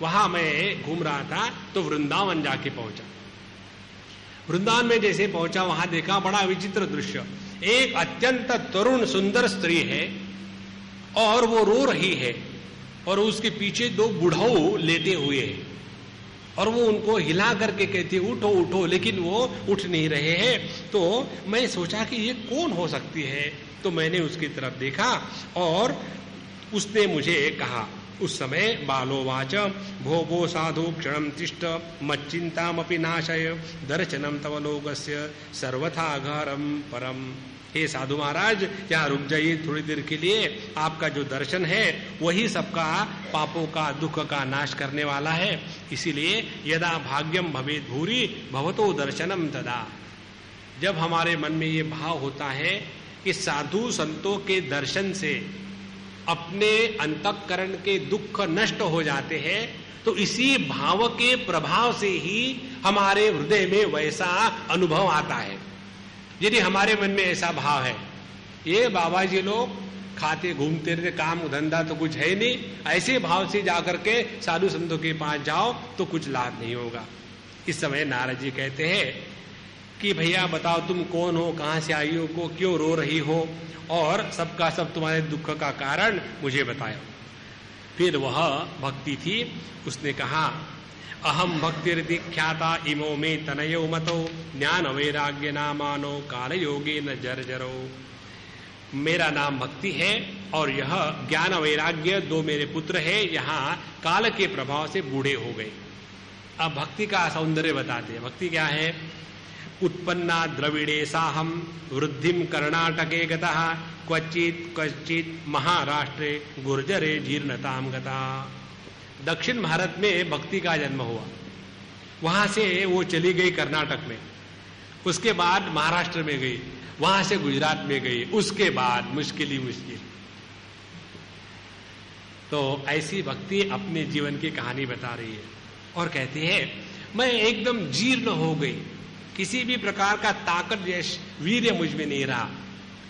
वहां मैं घूम रहा था तो वृंदावन जाके पहुंचा। वृंदावन में जैसे पहुंचा वहां देखा बड़ा विचित्र दृश्य। एक अत्यंत तरुण सुंदर स्त्री है और वो रो रही है और उसके पीछे दो बुढ़ऊ लेटे हुए हैं और वो उनको हिला करके कहती है उठो उठो, लेकिन वो उठ नहीं रहे हैं। तो मैं सोचा कि ये कौन हो सकती है, तो मैंने उसकी तरफ देखा और उसने मुझे कहा, उस समय बालोवाच भो भो साधु क्षणम तिष्ठ मच्चिंतामपि नाशय दर्शनम तव लोकस्य सर्वथा घरम परम। हे साधु महाराज, यहाँ रुक जाइए थोड़ी देर के लिए, आपका जो दर्शन है वही सबका पापों का दुख का नाश करने वाला है। इसीलिए यदा भाग्यम भवेद भूरि भवतो दर्शनम तदा, जब हमारे मन में ये भाव होता है कि साधु संतों के दर्शन से अपने अंतःकरण के दुख नष्ट हो जाते हैं, तो इसी भाव के प्रभाव से ही हमारे हृदय में वैसा अनुभव आता है। यदि हमारे मन में ऐसा भाव है, ये बाबा जी लोग खाते घूमते रहते, काम धंधा तो कुछ है नहीं, ऐसे भाव से जाकर के साधु संतों के पास जाओ तो कुछ लाभ नहीं होगा। इस समय नारद जी कहते हैं कि भैया बताओ तुम कौन हो, कहां से आई हो, को क्यों रो रही हो, और सबका सब तुम्हारे दुख का कारण मुझे बताओ। फिर वह भक्ति थी, उसने कहा अहम भक्तिर्दीख्याता इमो में तनयो मतो ज्ञान वैराग्य नामानो काल योगे न जर्जरो। मेरा नाम भक्ति है और यह ज्ञान वैराग्य दो मेरे पुत्र है, यहाँ काल के प्रभाव से बूढ़े हो गए। अब भक्ति का सौंदर्य बताते हैं। भक्ति क्या है? उत्पन्ना द्रविड़े साहम वृद्धिम कर्णाटके गतः क्वचित कश्चित महाराष्ट्रे गुर्जरे जीर्णताम गता। दक्षिण भारत में भक्ति का जन्म हुआ, वहां से वो चली गई कर्नाटक में, उसके बाद महाराष्ट्र में गई, वहां से गुजरात में गई, उसके बाद मुश्किल ही मुश्किल। तो ऐसी भक्ति अपने जीवन की कहानी बता रही है और कहती है मैं एकदम जीर्ण हो गई, किसी भी प्रकार का ताकत जैसे वीर्य मुझ में नहीं रहा,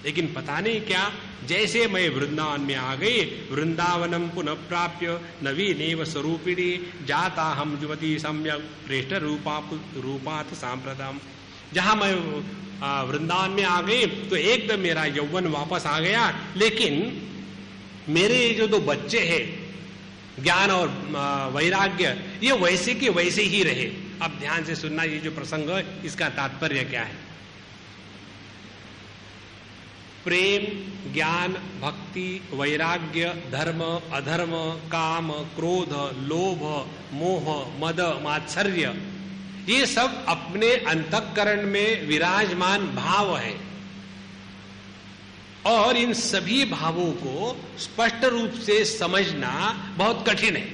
लेकिन पता नहीं क्या, जैसे मैं वृंदावन में आ गई, वृंदावनम पुनः प्राप्य नवीनेव स्वरूपिणी जाता हम युवती सम्यक प्रेष्ठ रूपात सांप्रतम। जहां मैं वृंदावन में आ गई तो एकदम मेरा यौवन वापस आ गया, लेकिन मेरे जो दो बच्चे हैं ज्ञान और वैराग्य, ये वैसे के वैसे ही रहे। अब ध्यान से सुनना, ये जो प्रसंग है इसका तात्पर्य क्या है। प्रेम, ज्ञान, भक्ति, वैराग्य, धर्म, अधर्म, काम, क्रोध, लोभ, मोह, मद, मात्सर्य, ये सब अपने अंतःकरण में विराजमान भाव है और इन सभी भावों को स्पष्ट रूप से समझना बहुत कठिन है।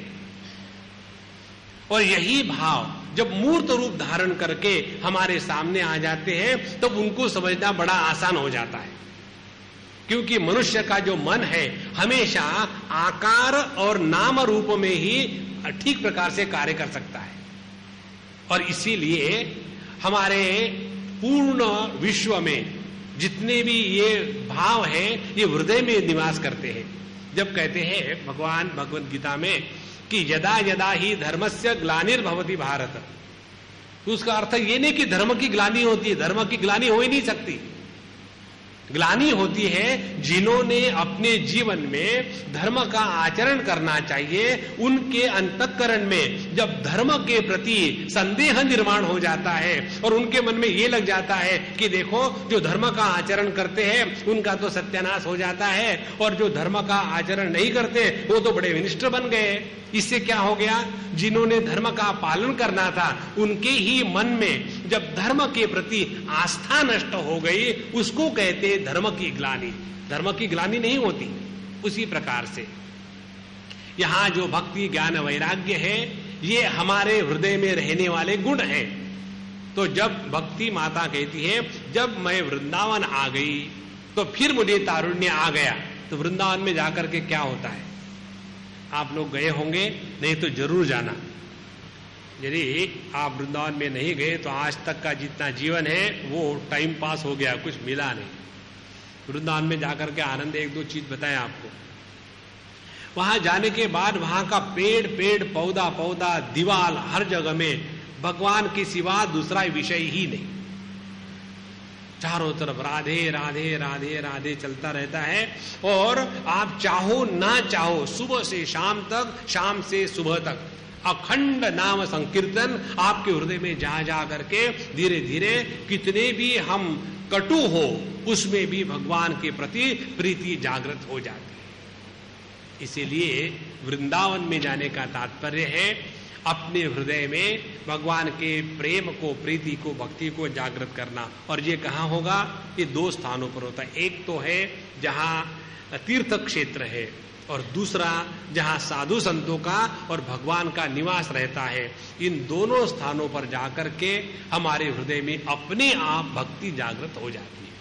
और यही भाव जब मूर्त रूप धारण करके हमारे सामने आ जाते हैं तब उनको समझना बड़ा आसान हो जाता है, क्योंकि मनुष्य का जो मन है हमेशा आकार और नाम रूप में ही ठीक प्रकार से कार्य कर सकता है। और इसीलिए हमारे पूर्ण विश्व में जितने भी ये भाव हैं ये हृदय में निवास करते हैं। जब कहते हैं भगवान भगवद गीता में कि यदा यदा ही धर्मस्य ग्लानिर्भवति भारत, तो उसका अर्थ ये नहीं कि धर्म की ग्लानि होती है, धर्म की ग्लानि हो ही नहीं सकती। ग्लानि होती है जिन्होंने अपने जीवन में धर्म का आचरण करना चाहिए, उनके अंतःकरण में जब धर्म के प्रति संदेह निर्माण हो जाता है और उनके मन में ये लग जाता है कि देखो जो धर्म का आचरण करते हैं उनका तो सत्यानाश हो जाता है और जो धर्म का आचरण नहीं करते वो तो बड़े विनिष्ठ बन गए। इससे क्या हो गया, जिन्होंने धर्म का पालन करना था उनके ही मन में जब धर्म के प्रति आस्था नष्ट हो गई, उसको कहते धर्म की ग्लानि। धर्म की ग्लानि नहीं होती। उसी प्रकार से यहां जो भक्ति ज्ञान वैराग्य है ये हमारे हृदय में रहने वाले गुण हैं। तो जब भक्ति माता कहती है जब मैं वृंदावन आ गई तो फिर मुझे तारुण्य आ गया, तो वृंदावन में जाकर के क्या होता है, आप लोग गए होंगे, नहीं तो जरूर जाना। यदि आप वृंदावन में नहीं गए तो आज तक का जितना जीवन है वो टाइम पास हो गया, कुछ मिला नहीं। वृंदावन में जाकर के आनंद, एक दो चीज बताएं आपको। वहां जाने के बाद वहां का पेड़ पेड़ पौधा पौधा दीवाल हर जगह में भगवान के सिवा दूसरा विषय ही नहीं। चारों तरफ राधे राधे राधे राधे चलता रहता है। और आप चाहो ना चाहो, सुबह से शाम तक, शाम से सुबह तक अखंड नाम संकीर्तन आपके हृदय में जा जा करके धीरे धीरे कितने भी हम कटु हो, उसमें भी भगवान के प्रति प्रीति जागृत हो जाती है। इसीलिए वृंदावन में जाने का तात्पर्य है अपने हृदय में भगवान के प्रेम को, प्रीति को, भक्ति को जागृत करना। और ये कहाँ होगा? ये दो स्थानों पर होता है। एक तो है जहाँ तीर्थ क्षेत्र है, और दूसरा जहाँ साधु संतों का और भगवान का निवास रहता है। इन दोनों स्थानों पर जाकर के हमारे हृदय में अपने आप भक्ति जागृत हो जाती है।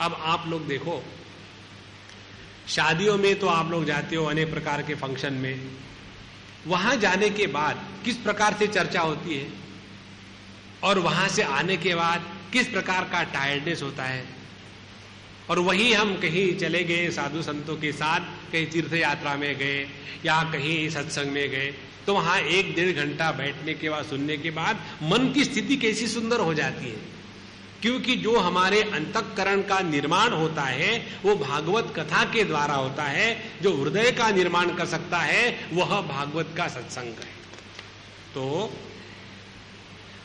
अब आप लोग देखो, शादियों में तो आप लोग जाते हो अनेक प्रकार के फंक्शन में, वहां जाने के बाद किस प्रकार से चर्चा होती है, और वहां से आने के बाद किस प्रकार का टायर्डनेस होता है। और वही हम कहीं चले गए साधु संतों के साथ, कहीं तीर्थ यात्रा में गए या कहीं सत्संग में गए, तो वहां 1-1.5 घंटा बैठने के बाद, सुनने के बाद मन की स्थिति कैसी सुंदर हो जाती है। क्योंकि जो हमारे अंतःकरण का निर्माण होता है वो भागवत कथा के द्वारा होता है। जो हृदय का निर्माण कर सकता है वह भागवत का सत्संग है। तो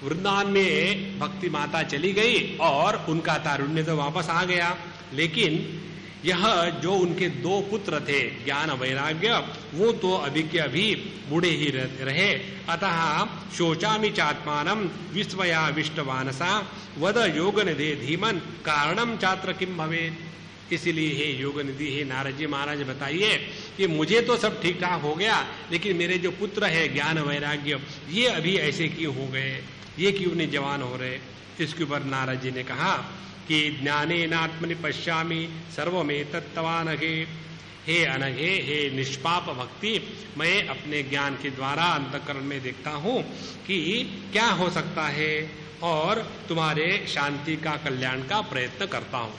वृंदावन में भक्ति माता चली गई और उनका तारुण्य तो वापस आ गया, लेकिन यह जो उनके 2 पुत्र थे ज्ञान वैराग्य, वो तो अभी के अभी बूढ़े ही रहे। अतः शोचामि चात्मानम विस्मया विष्टवानसा वद योग निधे धीमन कारणम चात्र किम भवेत्। इसलिए हे योग निधि, हे नारद जी महाराज बताइए कि मुझे तो सब ठीक ठाक हो गया, लेकिन मेरे जो पुत्र है ज्ञान वैराग्य, ये अभी ऐसे क्यों हो गए, ये क्यों नहीं जवान हो रहे। इसके ऊपर नारद जी ने कहा कि ज्ञानेनात्मनि पश्यामि सर्वमेतत्तवानघे। हे अनघे, हे निष्पाप भक्ति, मैं अपने ज्ञान के द्वारा अंतःकरण में देखता हूं कि क्या हो सकता है, और तुम्हारे शांति का, कल्याण का प्रयत्न करता हूं।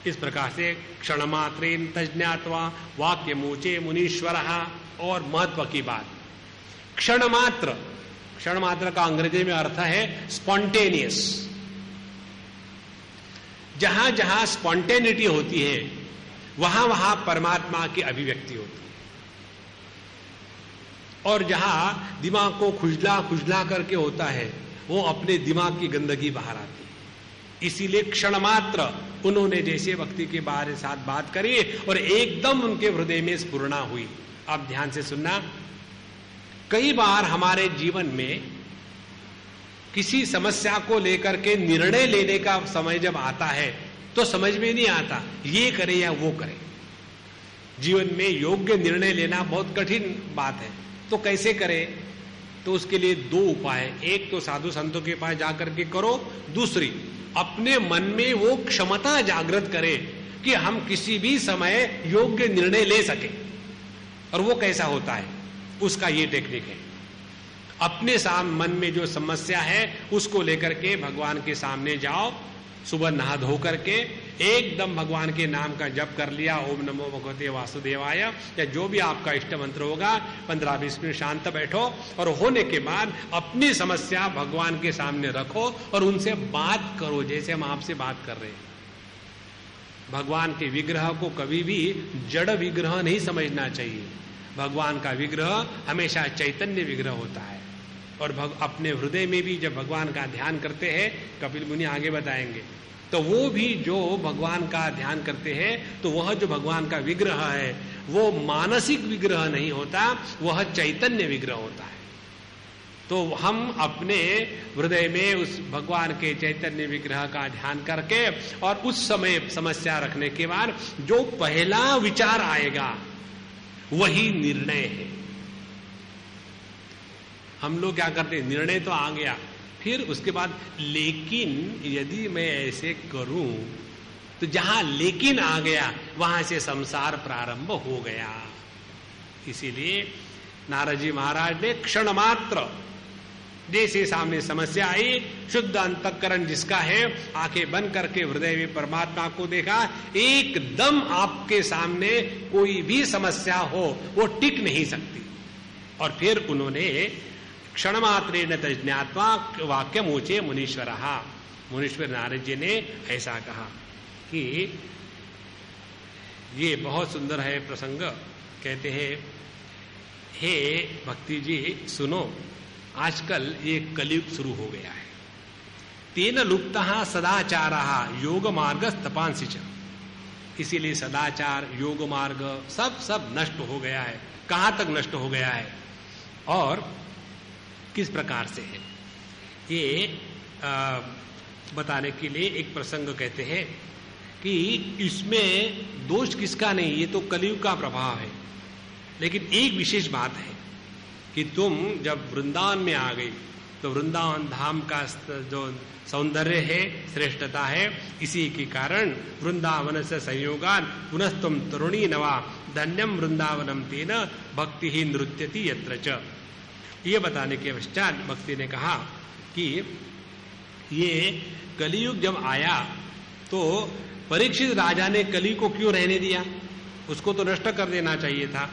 इस प्रकार से क्षणमात्रेन तज्ज्ञात्वा वाक्य मूचे मुनीश्वरः। और महत्व की बात, क्षणमात्र, क्षणमात्र का अंग्रेजी में अर्थ है स्पॉन्टेनियस। जहां जहां स्पॉन्टेनिटी होती है वहां वहां परमात्मा की अभिव्यक्ति होती है। और जहां दिमाग को खुजला खुजला करके होता है वो अपने दिमाग की गंदगी बाहर आती है। इसीलिए क्षणमात्र उन्होंने जैसे भक्ति के बारे साथ बात करी और एकदम उनके हृदय में स्फुरणा हुई। आप ध्यान से सुनना, कई बार हमारे जीवन में किसी समस्या को लेकर के निर्णय लेने का समय जब आता है तो समझ में नहीं आता ये करे या वो करे। जीवन में योग्य निर्णय लेना बहुत कठिन बात है, तो कैसे करे? तो उसके लिए 2 उपाय, एक तो साधु संतों के पास जाकर के करो, दूसरी अपने मन में वो क्षमता जागृत करे कि हम किसी भी समय योग्य निर्णय ले सके। और वो कैसा होता है, उसका ये टेक्निक है। अपने मन में जो समस्या है उसको लेकर के भगवान के सामने जाओ, सुबह नहा धो करके एकदम भगवान के नाम का जप कर लिया, ओम नमो भगवते वासुदेवाय, या जो भी आपका इष्ट मंत्र होगा, 15-20 मिनट शांत बैठो और होने के बाद अपनी समस्या भगवान के सामने रखो और उनसे बात करो जैसे हम आपसे बात कर रहे हैं। भगवान के विग्रह को कभी भी जड़ विग्रह नहीं समझना चाहिए। भगवान का विग्रह हमेशा चैतन्य विग्रह होता है। और अपने हृदय में भी जब भगवान का ध्यान करते हैं, कपिल मुनि आगे बताएंगे, तो वो भी जो भगवान का ध्यान करते हैं तो वह जो भगवान का विग्रह है वो मानसिक विग्रह नहीं होता, वह चैतन्य विग्रह होता है। तो हम अपने हृदय में उस भगवान के चैतन्य विग्रह का ध्यान करके और उस समय समस्या रखने के बाद जो पहला विचार आएगा वही निर्णय है। हम लोग क्या करते हैं, निर्णय तो आ गया, फिर उसके बाद लेकिन यदि मैं ऐसे करूं, तो जहां लेकिन आ गया वहां से संसार प्रारंभ हो गया। इसीलिए नारद जी महाराज ने क्षण मात्र, जैसे सामने समस्या आई, शुद्ध अंतःकरण जिसका है, आंखें बंद करके हृदय में परमात्मा को देखा, एकदम आपके सामने कोई भी समस्या हो वो टिक नहीं सकती। और फिर उन्होंने क्षणमात्रेण तज्ज्ञात्वा वाक्यम ऊचे मुनीश्वरः, मुनीश्वर नारद जी ने ऐसा कहा कि ये बहुत सुंदर है प्रसंग। कहते हैं, हे भक्ति जी सुनो, आजकल ये कलयुग शुरू हो गया है। तेन लुप्तः सदाचारः योग मार्ग तपांसी च। इसीलिए सदाचार, योग मार्ग सब नष्ट हो गया है। कहां तक नष्ट हो गया है और किस प्रकार से है, ये बताने के लिए एक प्रसंग कहते हैं कि इसमें दोष किसका नहीं, ये तो कलयुग का प्रभाव है। लेकिन एक विशेष बात है कि तुम जब वृंदावन में आ गई तो वृंदावन धाम का जो सौंदर्य है, श्रेष्ठता है, इसी के कारण वृंदावन से संयोगान पुनस्तुम तरुणी नवा धन्यम वृंदावनम तेन भक्ति ही नृत्यति यत्र च। ये बताने के पश्चात भक्ति ने कहा कि ये कलयुग जब आया तो परीक्षित राजा ने कली को क्यों रहने दिया, उसको तो नष्ट कर देना चाहिए था,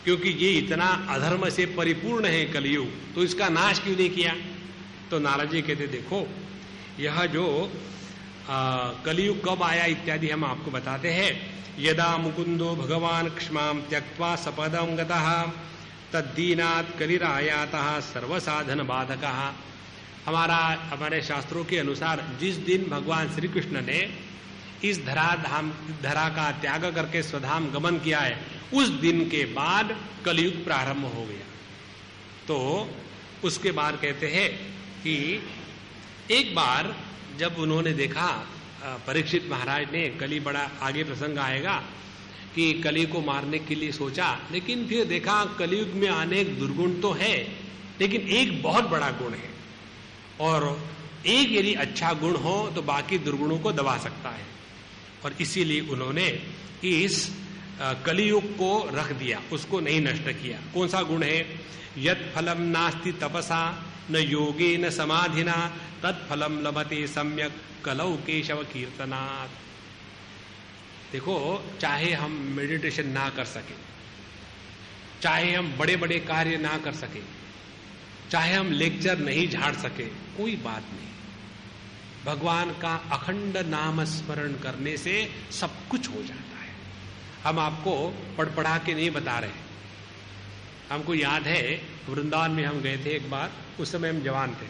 क्योंकि ये इतना अधर्म से परिपूर्ण है कलयुग, तो इसका नाश क्यों नहीं किया। तो नारद जी कहते देखो, यह जो कलयुग कब आया इत्यादि हम आपको बताते हैं। यदा मुकुंदो भगवान क्ष्माम त्यक्त्वा सपदं गतः तद्दीनात् कलिरायातः सर्वसाधन बाधकः। हमारे शास्त्रों के अनुसार जिस दिन भगवान श्री कृष्ण ने इस धरा का त्याग करके स्वधाम गमन किया है, उस दिन के बाद कलयुग प्रारंभ हो गया। तो उसके बाद कहते हैं कि एक बार जब उन्होंने देखा, परीक्षित महाराज ने, कली बड़ा आगे प्रसंग आएगा, कि कली को मारने के लिए सोचा, लेकिन फिर देखा कलयुग में अनेक दुर्गुण तो है, लेकिन एक बहुत बड़ा गुण है, और एक यदि अच्छा गुण हो तो बाकी दुर्गुणों को दबा सकता है। और इसीलिए उन्होंने इस कलियुग को रख दिया, उसको नहीं नष्ट किया। कौन सा गुण है? यत् फलम नास्ति तपसा न योगे न समाधिना तत्फलम लभते सम्यक कलौ केशव कीर्तनात्। देखो, चाहे हम मेडिटेशन ना कर सके, चाहे हम बड़े बड़े कार्य ना कर सके, चाहे हम लेक्चर नहीं झाड़ सके, कोई बात नहीं, भगवान का अखंड नाम स्मरण करने से सब कुछ हो जाता है। हम आपको पढ़ा के नहीं बता रहे। हमको याद है वृंदावन में हम गए थे एक बार, उस समय हम जवान थे,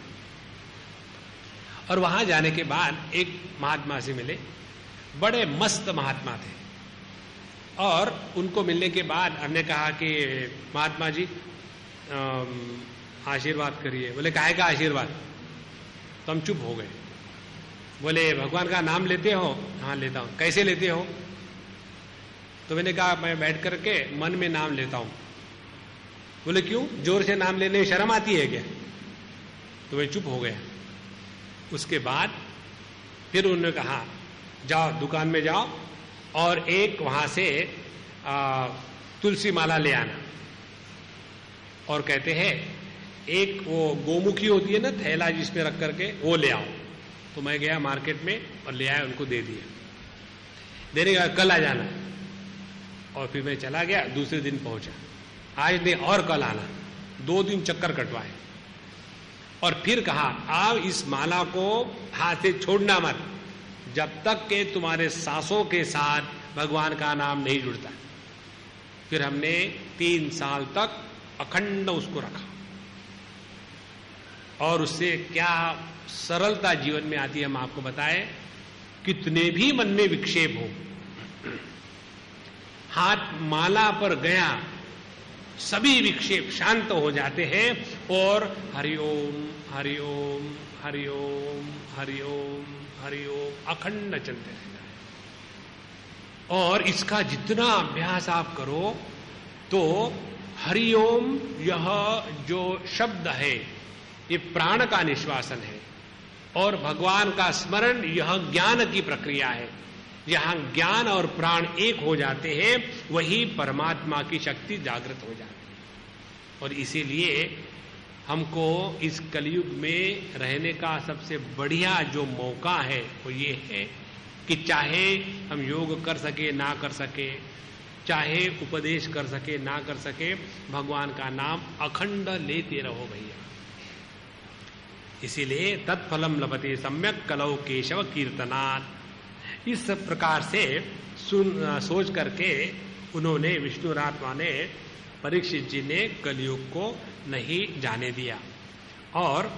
और वहां जाने के बाद एक महात्मा से मिले, बड़े मस्त महात्मा थे। और उनको मिलने के बाद हमने कहा कि महात्मा जी आशीर्वाद करिए। बोले काहे का आशीर्वाद? तो हम चुप हो गए। बोले भगवान का नाम लेते हो? हाँ लेता हूं। कैसे लेते हो? तो मैंने कहा मैं बैठ करके मन में नाम लेता हूं। बोले क्यों, जोर से नाम लेने में शर्म आती है क्या? तो मैं चुप हो गया। उसके बाद फिर उन्होंने कहा जाओ दुकान में जाओ और एक वहां से तुलसी माला ले आना, और कहते हैं एक वो गोमुखी होती है ना थैला जिसमें रख करके, वो ले आओ। तो मैं गया मार्केट में और ले आया, उनको दे दिया। देने का कल आ जाना, और फिर मैं चला गया। दूसरे दिन पहुंचा, आज नहीं और कल आना। 2 दिन चक्कर कटवाए और फिर कहा आप इस माला को हाथ से छोड़ना मत जब तक के तुम्हारे सांसों के साथ भगवान का नाम नहीं जुड़ता। फिर हमने 3 साल तक अखंड उसको रखा, और उससे क्या सरलता जीवन में आती है हम आपको बताएं। कितने भी मन में विक्षेप हो, हाथ माला पर गया, सभी विक्षेप शांत हो जाते हैं, और हरिओम हरिओम हरिओम हरिओम हरिओम अखंड चलते रहता है। और इसका जितना अभ्यास आप करो तो हरिओम, यह जो शब्द है ये प्राण का निश्वासन है, और भगवान का स्मरण यह ज्ञान की प्रक्रिया है। जहां ज्ञान और प्राण एक हो जाते हैं वही परमात्मा की शक्ति जागृत हो जाती है। और इसीलिए हमको इस कलयुग में रहने का सबसे बढ़िया जो मौका है वो ये है कि चाहे हम योग कर सके ना कर सके, चाहे उपदेश कर सके ना कर सके, भगवान का नाम अखंड लेते रहो भैया। इसीलिए तत्फलम लभते सम्यक कलौ केशव कीर्तनात्। इस प्रकार से सोच करके उन्होंने, विष्णुरात्मा ने परीक्षित जी ने कलयुग को नहीं जाने दिया। और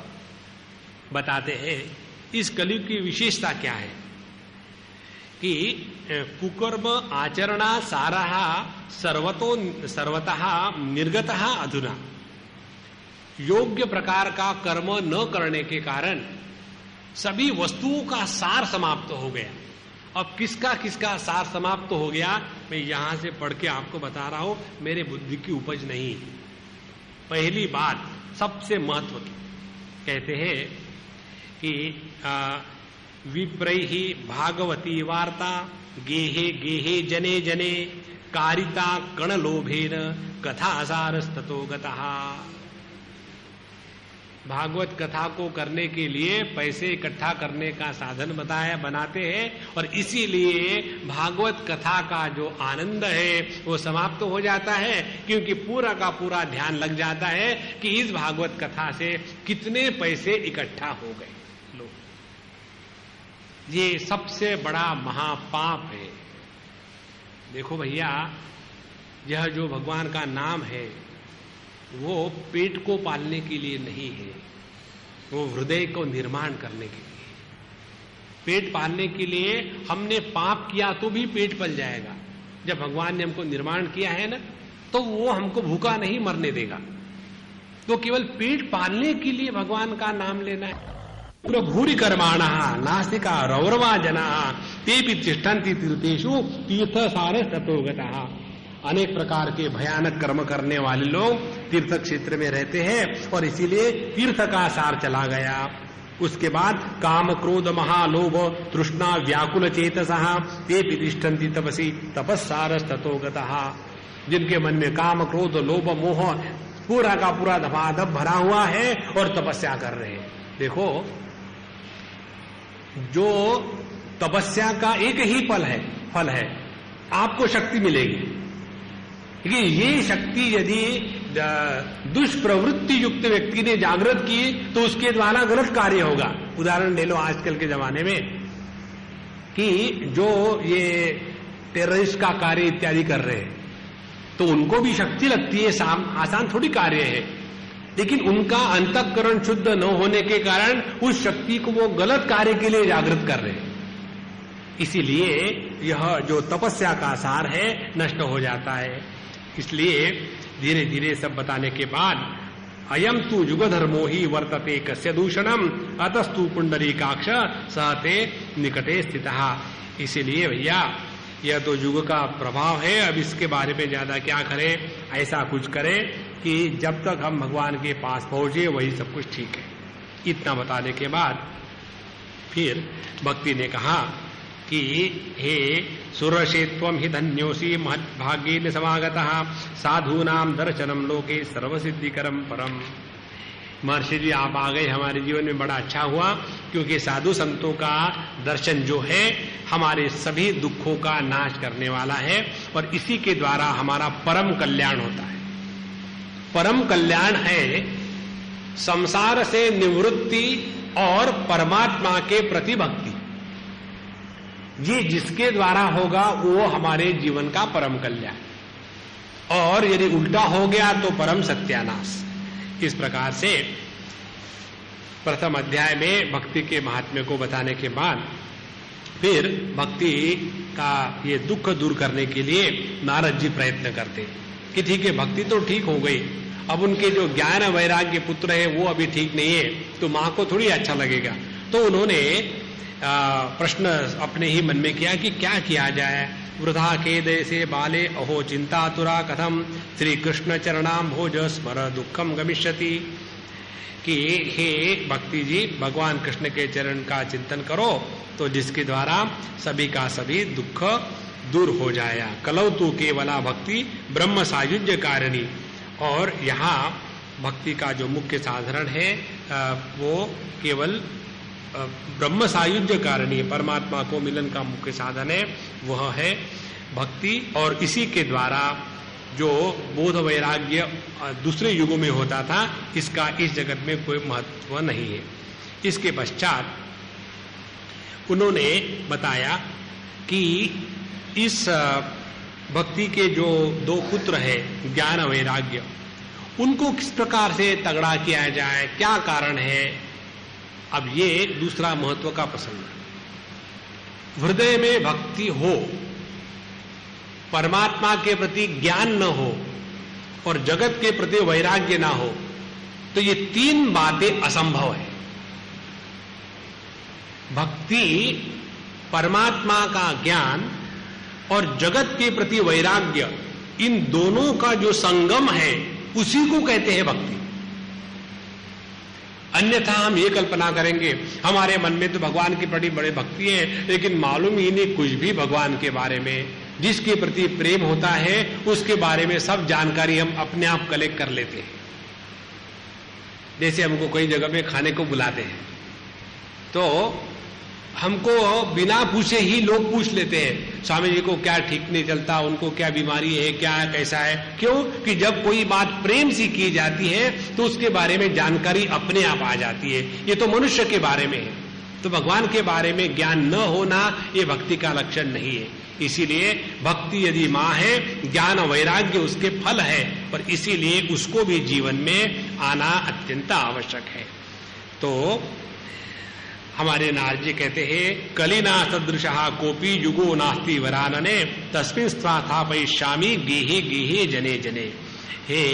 बताते हैं इस कलयुग की विशेषता क्या है कि कुकर्म आचरणा सारः सर्वतः निर्गतः अधुना। योग्य प्रकार का कर्म न करने के कारण सभी वस्तुओं का सार समाप्त हो गया। अब किसका किसका सार समाप्त हो गया, मैं यहां से पढ़ के आपको बता रहा हूं, मेरे बुद्धि की उपज नहीं। पहली बात सबसे महत्व की, कहते हैं कि विप्रैहि भागवती वार्ता गेहे गेहे जने जने कारिता कणलोभेन कथासारस्ततो गतः। भागवत कथा को करने के लिए पैसे इकट्ठा करने का साधन बनाते हैं, और इसीलिए भागवत कथा का जो आनंद है वो समाप्त हो जाता है, क्योंकि पूरा का पूरा ध्यान लग जाता है कि इस भागवत कथा से कितने पैसे इकट्ठा हो गए। लो, ये सबसे बड़ा महापाप है। देखो भैया, यह जो भगवान का नाम है वो पेट को पालने के लिए नहीं है, वो हृदय को निर्माण करने के लिए। पेट पालने के लिए हमने पाप किया तो भी पेट पल जाएगा। जब भगवान ने हमको निर्माण किया है ना, तो वो हमको भूखा नहीं मरने देगा। तो केवल पेट पालने के लिए भगवान का नाम लेना है। भूरि कर्माणः नास्तिका रौरवा जनाः तेपि तिष्ठन्ति तीर्थेषु तीर्थसारे ततो गतः। अनेक प्रकार के भयानक कर्म करने वाले लोग तीर्थ क्षेत्र में रहते हैं, और इसीलिए तीर्थ का सार चला गया। उसके बाद काम क्रोध महालोभ तृष्णा व्याकुल चेतसः तेपि तिष्ठन्ति तपसि तपस्सारस्ततो गतः। जिनके मन में काम क्रोध लोभ मोह पूरा का पूरा धपाधप भरा हुआ है और तपस्या कर रहे हैं। देखो, जो तपस्या का एक ही फल है, आपको शक्ति मिलेगी। लेकिन ये शक्ति यदि दुष्प्रवृत्ति युक्त व्यक्ति ने जागृत की तो उसके द्वारा गलत कार्य होगा। उदाहरण ले लो आजकल के जमाने में कि जो ये टेररिस्ट का कार्य इत्यादि कर रहे हैं, तो उनको भी शक्ति लगती है, आसान थोड़ी कार्य है, लेकिन उनका अंतःकरण शुद्ध न होने के कारण उस शक्ति को वो गलत कार्य के लिए जागृत कर रहे हैं। इसीलिए यह जो तपस्या का सार है नष्ट हो जाता है। इसलिए धीरे धीरे सब बताने के बाद अयम तु युग धर्मो ही वर्तते कस्य दूषणम अतस्तु पुंडरीकाक्ष सहते निकटे स्थितः। इसीलिए भैया यह तो युग का प्रभाव है, अब इसके बारे में ज्यादा क्या करें, ऐसा कुछ करें कि जब तक हम भगवान के पास पहुंचे वही सब कुछ ठीक है। इतना बताने के बाद फिर भक्ति ने कहा कि हे सुरसे त्वं हि धन्योसी महद्भाग्येन समागतः साधूनां दर्शनम लोके सर्वसिद्धिकरम परम। महर्षि जी आप आ गए हमारे जीवन में, बड़ा अच्छा हुआ, क्योंकि साधु संतों का दर्शन जो है हमारे सभी दुखों का नाश करने वाला है, और इसी के द्वारा हमारा परम कल्याण होता है। परम कल्याण है संसार से निवृत्ति और परमात्मा के प्रति भक्ति। ये जिसके द्वारा होगा वो हमारे जीवन का परम कल्याण, और यदि उल्टा हो गया तो परम सत्यानाश। इस प्रकार से प्रथम अध्याय में भक्ति के महात्म्य को बताने के बाद फिर भक्ति का ये दुख दूर करने के लिए नारद जी प्रयत्न करते कि ठीक है, भक्ति तो ठीक हो गई, अब उनके जो ज्ञान वैराग्य पुत्र है वो अभी ठीक नहीं है, तो मां को थोड़ी अच्छा लगेगा। तो उन्होंने प्रश्न अपने ही मन में किया कि क्या किया जाए। वृथा खेदे से बाले अहो चिंतातुरा कथम श्री कृष्ण चरणाम भोज स्मर दुखम गमिष्यति। कि हे भक्ति जी, भगवान कृष्ण के चरण का चिंतन करो तो जिसके द्वारा सभी का सभी दुख दूर हो जाएगा। कलौ तू केवला भक्ति ब्रह्म सायुज्य कारिणी। और यहाँ भक्ति का जो मुख्य साधन है वो केवल ब्रह्म सायुज्य कारिणी, परमात्मा को मिलन का मुख्य साधन है, वह है भक्ति। और इसी के द्वारा जो बोध वैराग्य दूसरे युगों में होता था, इसका इस जगत में कोई महत्व नहीं है। इसके पश्चात उन्होंने बताया कि इस भक्ति के जो दो पुत्र हैं ज्ञान वैराग्य, उनको किस प्रकार से तगड़ा किया जाए, क्या कारण है। अब ये दूसरा महत्व का प्रसंग है। हृदय में भक्ति हो, परमात्मा के प्रति ज्ञान न हो और जगत के प्रति वैराग्य ना हो, तो ये तीन बातें असंभव है। भक्ति, परमात्मा का ज्ञान और जगत के प्रति वैराग्य, इन दोनों का जो संगम है उसी को कहते हैं भक्ति। अन्यथा हम ये कल्पना करेंगे हमारे मन में तो भगवान की बड़ी बड़ी भक्ति है, लेकिन मालूम ही नहीं कुछ भी भगवान के बारे में। जिसके प्रति प्रेम होता है उसके बारे में सब जानकारी हम अपने आप कलेक्ट कर लेते हैं। जैसे हमको कोई जगह पे खाने को बुलाते हैं तो हमको बिना पूछे ही लोग पूछ लेते हैं, स्वामी जी को क्या ठीक नहीं चलता, उनको क्या बीमारी है, क्या कैसा है। क्यों? कि जब कोई बात प्रेम से की जाती है तो उसके बारे में जानकारी अपने आप आ जाती है। ये तो मनुष्य के बारे में है, तो भगवान के बारे में ज्ञान न होना ये भक्ति का लक्षण नहीं है। इसीलिए भक्ति यदि मां है, ज्ञान वैराग्य उसके फल है, और इसीलिए उसको भी जीवन में आना अत्यंत आवश्यक है। तो हमारे नारद जी कहते हैं, कलिना सदृशः कोपी युगो नास्ति वरानने तस्मिन् स्थापयिष्यामि गेहे गेहे जने जने। हे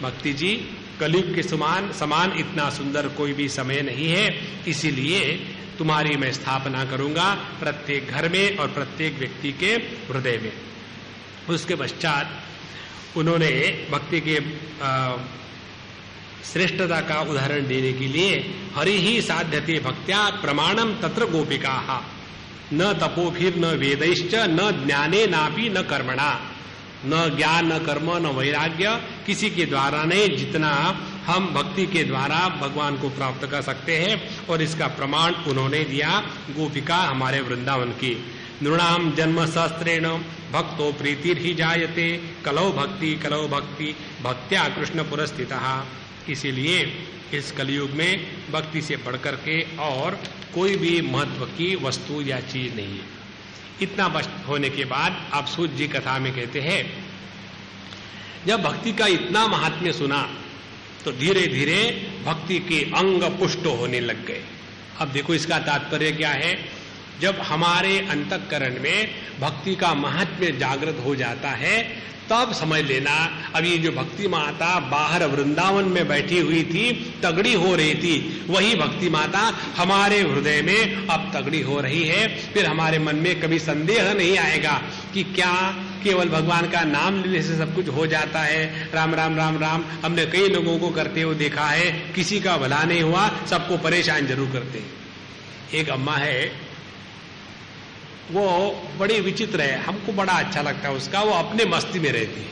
भक्ति जी, कलयुग के समान इतना सुंदर कोई भी समय नहीं है, इसीलिए तुम्हारी मैं स्थापना करूंगा प्रत्येक घर में और प्रत्येक व्यक्ति के हृदय में। उसके पश्चात उन्होंने भक्ति के श्रेष्ठता का उदाहरण देने के लिए हरि ही साध्यते भक्त्या प्रमाणम तत्र गोपिकाः न तपोभिर्न वेदैश्च न ज्ञाने नापि न कर्मणा। न ज्ञान, न कर्म, न वैराग्य, किसी के द्वारा नहीं, जितना हम भक्ति के द्वारा भगवान को प्राप्त कर सकते हैं। और इसका प्रमाण उन्होंने दिया गोपिका हमारे वृंदावन की। नृणाम जन्म सहस्त्रेण भक्तो प्रीतिर्हि जायते कलौ भक्ति भक्त्या कृष्ण पुरस्थितः। इसीलिए इस कलयुग में भक्ति से बढ़कर के और कोई भी महत्व की वस्तु या चीज नहीं है। इतना होने के बाद आप सूत जी कथा में कहते हैं, जब भक्ति का इतना महात्म्य सुना तो धीरे धीरे भक्ति के अंग पुष्ट होने लग गए। अब देखो इसका तात्पर्य क्या है। जब हमारे अंतःकरण में भक्ति का महात्म्य जागृत हो जाता है तब समझ लेना, अब ये जो भक्ति माता बाहर वृंदावन में बैठी हुई थी, तगड़ी हो रही थी, वही भक्ति माता हमारे हृदय में अब तगड़ी हो रही है। फिर हमारे मन में कभी संदेह नहीं आएगा कि क्या केवल भगवान का नाम लेने से सब कुछ हो जाता है। राम राम राम राम हमने कई लोगों को करते हुए देखा है, किसी का भला नहीं हुआ, सबको परेशान जरूर करते हैं। एक अम्मा है, वो बड़ी विचित्र है, हमको बड़ा अच्छा लगता है उसका। वो अपने मस्ती में रहती है,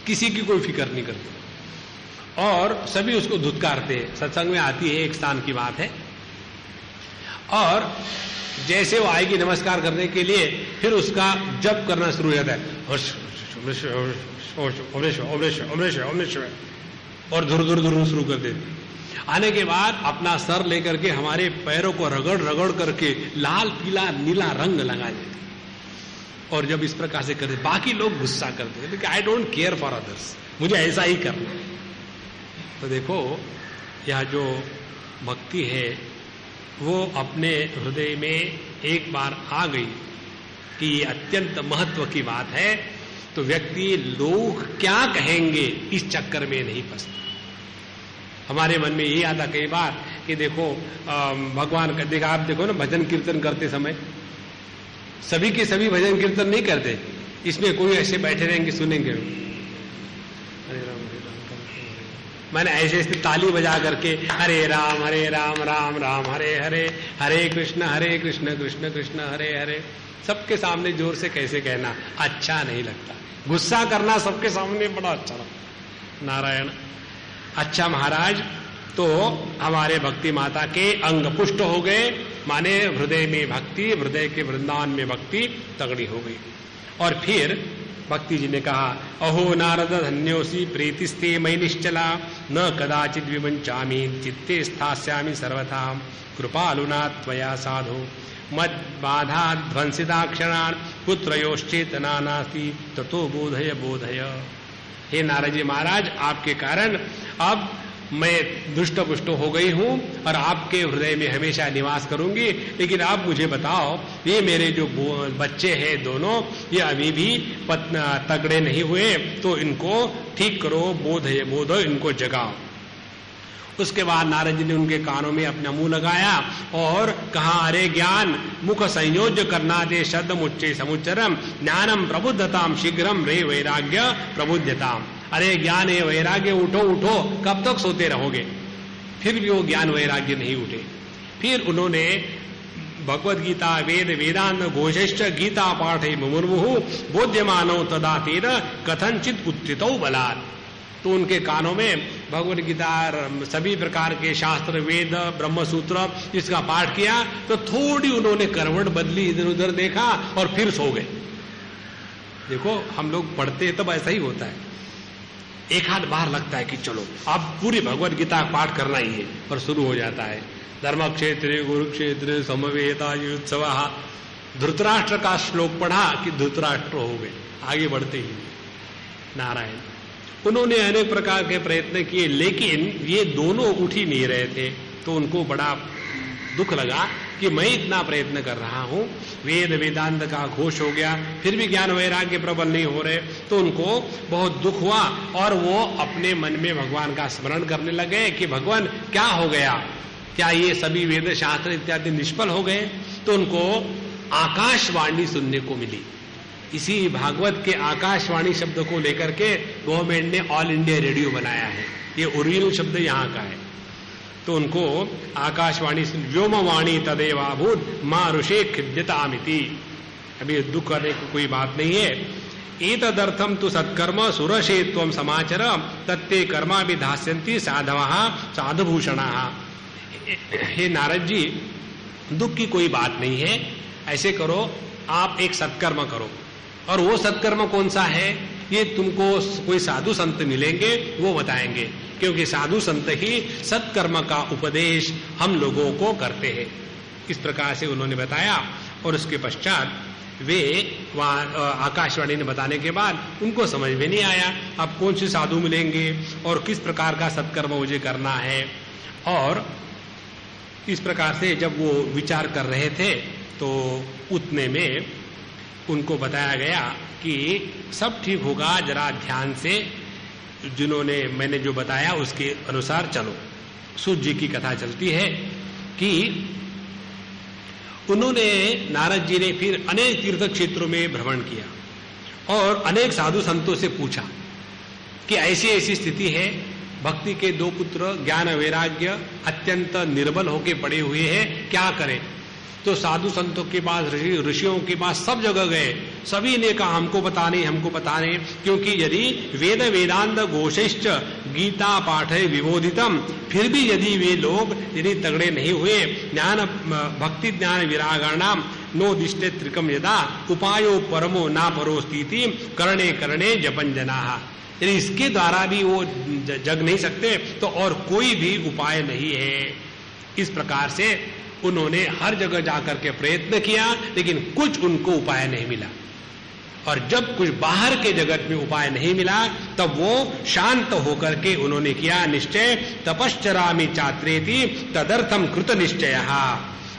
किसी की कोई फिक्र नहीं करती और सभी उसको धुतकारते हैं। सत्संग में आती है, एक स्थान की बात है, और जैसे वो आएगी नमस्कार करने के लिए, फिर उसका जप करना शुरू हो जाता है और धुर धुर धुर शुरू कर देती। आने के बाद अपना सर लेकर के हमारे पैरों को रगड़ रगड़ करके लाल पीला नीला रंग लगा देते। और जब इस प्रकार से करते, बाकी लोग गुस्सा करते हैं, I don't care for others, मुझे ऐसा ही करना है। तो देखो यह जो भक्ति है वो अपने हृदय में एक बार आ गई कि ये अत्यंत महत्व की बात है, तो व्यक्ति लोग क्या कहेंगे इस चक्कर में नहीं फंसता। हमारे मन में ये आता कई बार कि देखो भगवान का देखा, आप देखो ना भजन कीर्तन करते समय सभी के सभी भजन कीर्तन नहीं करते, इसमें कोई ऐसे बैठे रहेंगे सुनेंगे, मैंने ऐसे ताली बजा करके हरे राम राम राम हरे हरे, हरे कृष्ण कृष्ण कृष्ण हरे हरे, सबके सामने जोर से कैसे कहना अच्छा नहीं लगता। गुस्सा करना सबके सामने बड़ा अच्छा लगता। नारायण। अच्छा महाराज, तो हमारे भक्ति माता के अंग पुष्ट हो गए, माने हृदय में भक्ति, हृदय के वृंदावन में भक्ति तगड़ी हो गई। और फिर भक्ति जी ने कहा, अहो नारद धन्योसी प्रीतिस्ते मयि निश्चला, न कदाचित विवंचामि चित्ते स्थास्यामि सर्वथा, कृपालुना त्वया साधो मद बाधा ध्वंसिता क्षणान् पुत्रयोश्चेतना नास्ति ततो बोधय बोधय। हे नारद जी महाराज, आपके कारण अब मैं दुष्ट पुष्ट हो गई हूं और आपके हृदय में हमेशा निवास करूंगी, लेकिन आप मुझे बताओ, ये मेरे जो बच्चे हैं दोनों, ये अभी भी तगड़े नहीं हुए, तो इनको ठीक करो, बोधय बोधो, इनको जगाओ। उसके बाद नारद जी ने उनके कानों में अपना मुंह लगाया और कहा, अरे ज्ञान मुख संयोज्य करना दे शब्द मुच्चे समुच्चरम ज्ञानम प्रबुद्धताम शीघ्रम रे वैराग्य प्रबुद्धताम। अरे ज्ञान है वैराग्य, उठो उठो, कब तक सोते रहोगे? फिर भी वो ज्ञान वैराग्य नहीं उठे। फिर उन्होंने भगवद गीता वेद वेदांत घोषश्च गीता पाठ मुमुर्मुहु बोध्यमानो तदा तेन कथनचित उत्थितौ बलात्। तो उनके कानों में भगवद गीता सभी प्रकार के शास्त्र वेद ब्रह्मसूत्र इसका पाठ किया, तो थोड़ी उन्होंने करवट बदली, इधर उधर देखा और फिर सो गए। देखो हम लोग पढ़ते हैं तब ऐसा ही होता है, एक हाथ बाहर लगता है कि चलो अब पूरी भगवद गीता पाठ करना ही है, और शुरू हो जाता है धर्म क्षेत्र कुरुक्षेत्र समवेतायुत्सव। धृतराष्ट्र का श्लोक पढ़ा कि धृतराष्ट्र हो गए, आगे बढ़ते ही नारायण। उन्होंने अनेक प्रकार के प्रयत्न किए, लेकिन ये दोनों उठ ही नहीं रहे थे। तो उनको बड़ा दुख लगा कि मैं इतना प्रयत्न कर रहा हूं, वेद वेदांत का घोष हो गया, फिर भी ज्ञान वैराग्य प्रबल नहीं हो रहे। तो उनको बहुत दुख हुआ और वो अपने मन में भगवान का स्मरण करने लगे कि भगवान क्या हो गया, क्या ये सभी वेद शास्त्र इत्यादि निष्फल हो गए? तो उनको आकाशवाणी सुनने को मिली। इसी भागवत के आकाशवाणी शब्द को लेकर के गवर्नमेंट ने ऑल इंडिया रेडियो बनाया है, ये ओरिजिनल शब्द यहाँ का है। तो उनको आकाशवाणी व्योमवाणी तदेवाभूत मां ऋषे खिद्यतामिति। अभी दुख करने की कोई बात नहीं है। एतदर्थम तु सत्कर्म सुरशे त्वं समाचर तत्ते कर्मा भी धास्यन्ति साधवः साधुभूषणाः। हे नारद जी, दुख की कोई बात नहीं है, ऐसे करो, आप एक सत्कर्म करो। और वो सत्कर्म कौन सा है, ये तुमको कोई साधु संत मिलेंगे वो बताएंगे, क्योंकि साधु संत ही सत्कर्म का उपदेश हम लोगों को करते हैं। इस प्रकार से उन्होंने बताया। और उसके पश्चात वे वहां आकाशवाणी ने बताने के बाद उनको समझ में नहीं आया अब कौन से साधु मिलेंगे और किस प्रकार का सत्कर्म मुझे करना है। और इस प्रकार से जब वो विचार कर रहे थे तो उतने में उनको बताया गया कि सब ठीक होगा, जरा ध्यान से जिन्होंने मैंने जो बताया उसके अनुसार चलो। सूत जी की कथा चलती है कि उन्होंने नारद जी ने फिर अनेक तीर्थ क्षेत्रों में भ्रमण किया और अनेक साधु संतों से पूछा कि ऐसी ऐसी स्थिति है, भक्ति के दो पुत्र ज्ञान वैराग्य अत्यंत निर्बल होके पड़े हुए हैं, क्या करें? तो साधु संतों के पास, ऋषियों के पास सब जगह गए, सभी ने कहा हमको पता नहीं, हमको पता नहीं, क्योंकि यदि वेद वेदांत घोषिश्च गीता पाठ विबोधितम, फिर भी यदि वे लोग यदि तगड़े नहीं हुए, ज्ञान भक्ति ज्ञान विरागाणाम नो दिष्टे त्रिकम यदा उपायो परमो ना परोस्तीति करणे करणे जपन जनाहा। यदि इसके द्वारा भी वो जग नहीं सकते तो और कोई भी उपाय नहीं है। इस प्रकार से उन्होंने हर जगह जाकर के प्रयत्न किया, लेकिन कुछ उनको उपाय नहीं मिला। और जब कुछ बाहर के जगत में उपाय नहीं मिला तब वो शांत होकर के उन्होंने किया निश्चय, तपश्चरामि चात्रेति तदर्थम कृत निश्चयः,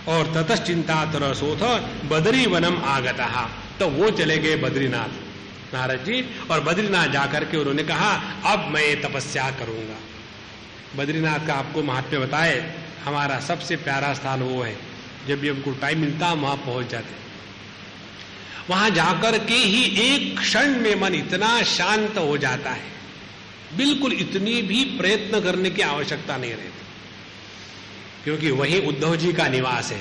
और ततश्चिंतातरसोथ बद्री वनम आगतः। तो वो चले गए बद्रीनाथ नारद जी, और बद्रीनाथ जाकर के उन्होंने कहा अब मैं तपस्या करूंगा। बद्रीनाथ का आपको महात्म्य बताए, हमारा सबसे प्यारा स्थान वो है, जब भी हमको टाइम मिलता हम वहां पहुंच जाते। वहां जाकर के ही एक क्षण में मन इतना शांत हो जाता है, बिल्कुल इतनी भी प्रयत्न करने की आवश्यकता नहीं रहती, क्योंकि वही उद्धव जी का निवास है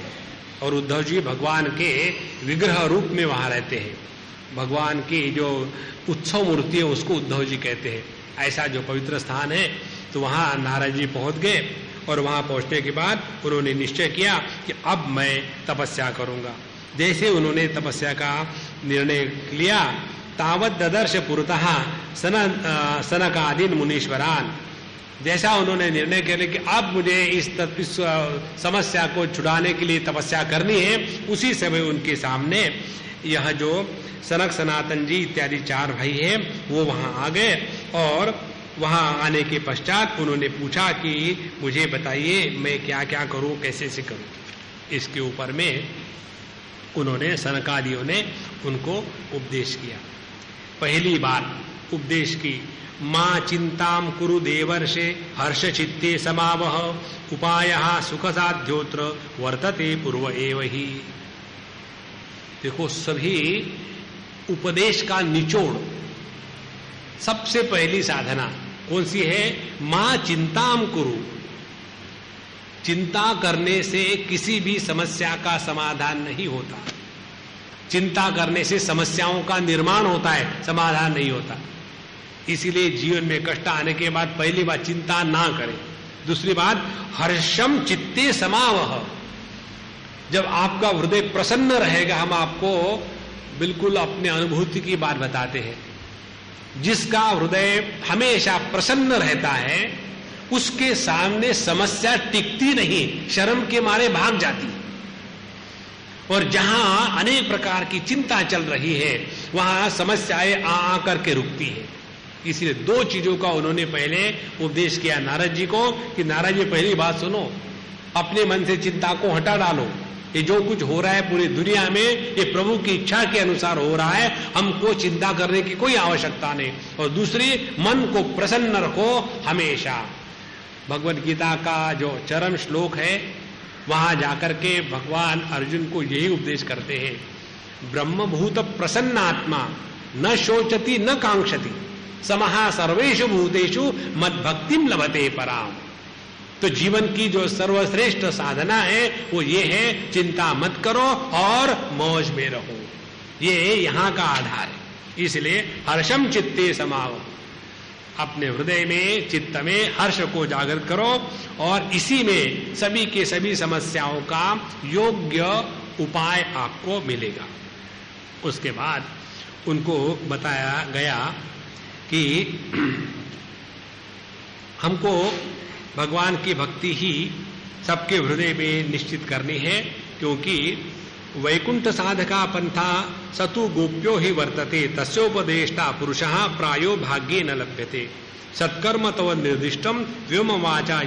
और उद्धव जी भगवान के विग्रह रूप में वहां रहते हैं। भगवान की जो उत्सव मूर्ति है उसको उद्धव जी कहते हैं। ऐसा जो पवित्र स्थान है, तो वहां नारद जी पहुंच गए और वहां पहुंचने के बाद उन्होंने निश्चय किया कि अब मैं तपस्या करूंगा। जैसे उन्होंने तपस्या का निर्णय लिया तावत ददर्श पुरतः सनकादीन मुनीश्वरान। जैसा उन्होंने निर्णय किया कि अब मुझे इस समस्या को छुड़ाने के लिए तपस्या करनी है, उसी समय उनके सामने यह जो सनक सनातन जी इत्यादि 4 भाई हैं वो वहां आ गए। और वहां आने के पश्चात उन्होंने पूछा कि मुझे बताइए मैं क्या क्या करूं, कैसे से करूं। इसके ऊपर में उन्होंने सनकादियों ने उनको उपदेश किया। पहली बार उपदेश की, मां चिंताम कुरु देवर्षे हर्ष चित्ते समावह उपायः सुख साध्योत्र वर्तते पूर्व एव ही। देखो, सभी उपदेश का निचोड़, सबसे पहली साधना कौन सी है? मां चिंताम कुरु। चिंता करने से किसी भी समस्या का समाधान नहीं होता। चिंता करने से समस्याओं का निर्माण होता है, समाधान नहीं होता। इसीलिए जीवन में कष्ट आने के बाद पहली बात चिंता ना करें। दूसरी बात, हर्षम चित्ते समावह। जब आपका हृदय प्रसन्न रहेगा, हम आपको बिल्कुल अपने अनुभूति की बात बताते हैं, जिसका हृदय हमेशा प्रसन्न रहता है उसके सामने समस्या टिकती नहीं, शर्म के मारे भाग जाती। और जहां अनेक प्रकार की चिंता चल रही है वहां समस्याएं आ करके रुकती है। इसलिए 2 चीजों का उन्होंने पहले उपदेश किया नारद जी को कि नारद जी पहली बात सुनो, अपने मन से चिंता को हटा डालो। ये जो कुछ हो रहा है पूरी दुनिया में ये प्रभु की इच्छा के अनुसार हो रहा है, हमको चिंता करने की कोई आवश्यकता नहीं। और दूसरी, मन को प्रसन्न रखो हमेशा। भगवद गीता का जो चरम श्लोक है वहां जाकर के भगवान अर्जुन को यही उपदेश करते हैं, ब्रह्मभूत प्रसन्न आत्मा न शोचति न कांक्षति समहा सर्वेषु भूतेषु मद भक्तिम लभते पराम। तो जीवन की जो सर्वश्रेष्ठ साधना है वो ये है, चिंता मत करो और मौज में रहो। ये यहां का आधार है। इसलिए हर्षम चित्ते समाव, अपने हृदय में चित्त में हर्ष को जागृत करो और इसी में सभी के सभी समस्याओं का योग्य उपाय आपको मिलेगा। उसके बाद उनको बताया गया कि हमको भगवान की भक्ति ही सबके हृदय में निश्चित करनी है, क्योंकि वैकुंठ साधका पंथा सतु गोप्यो ही वर्तते तस्योपदेष्टा पुरुषः प्रायो भाग्ये न लभ्यते सत्कर्म तव निर्दिष्टम व्योम वाचा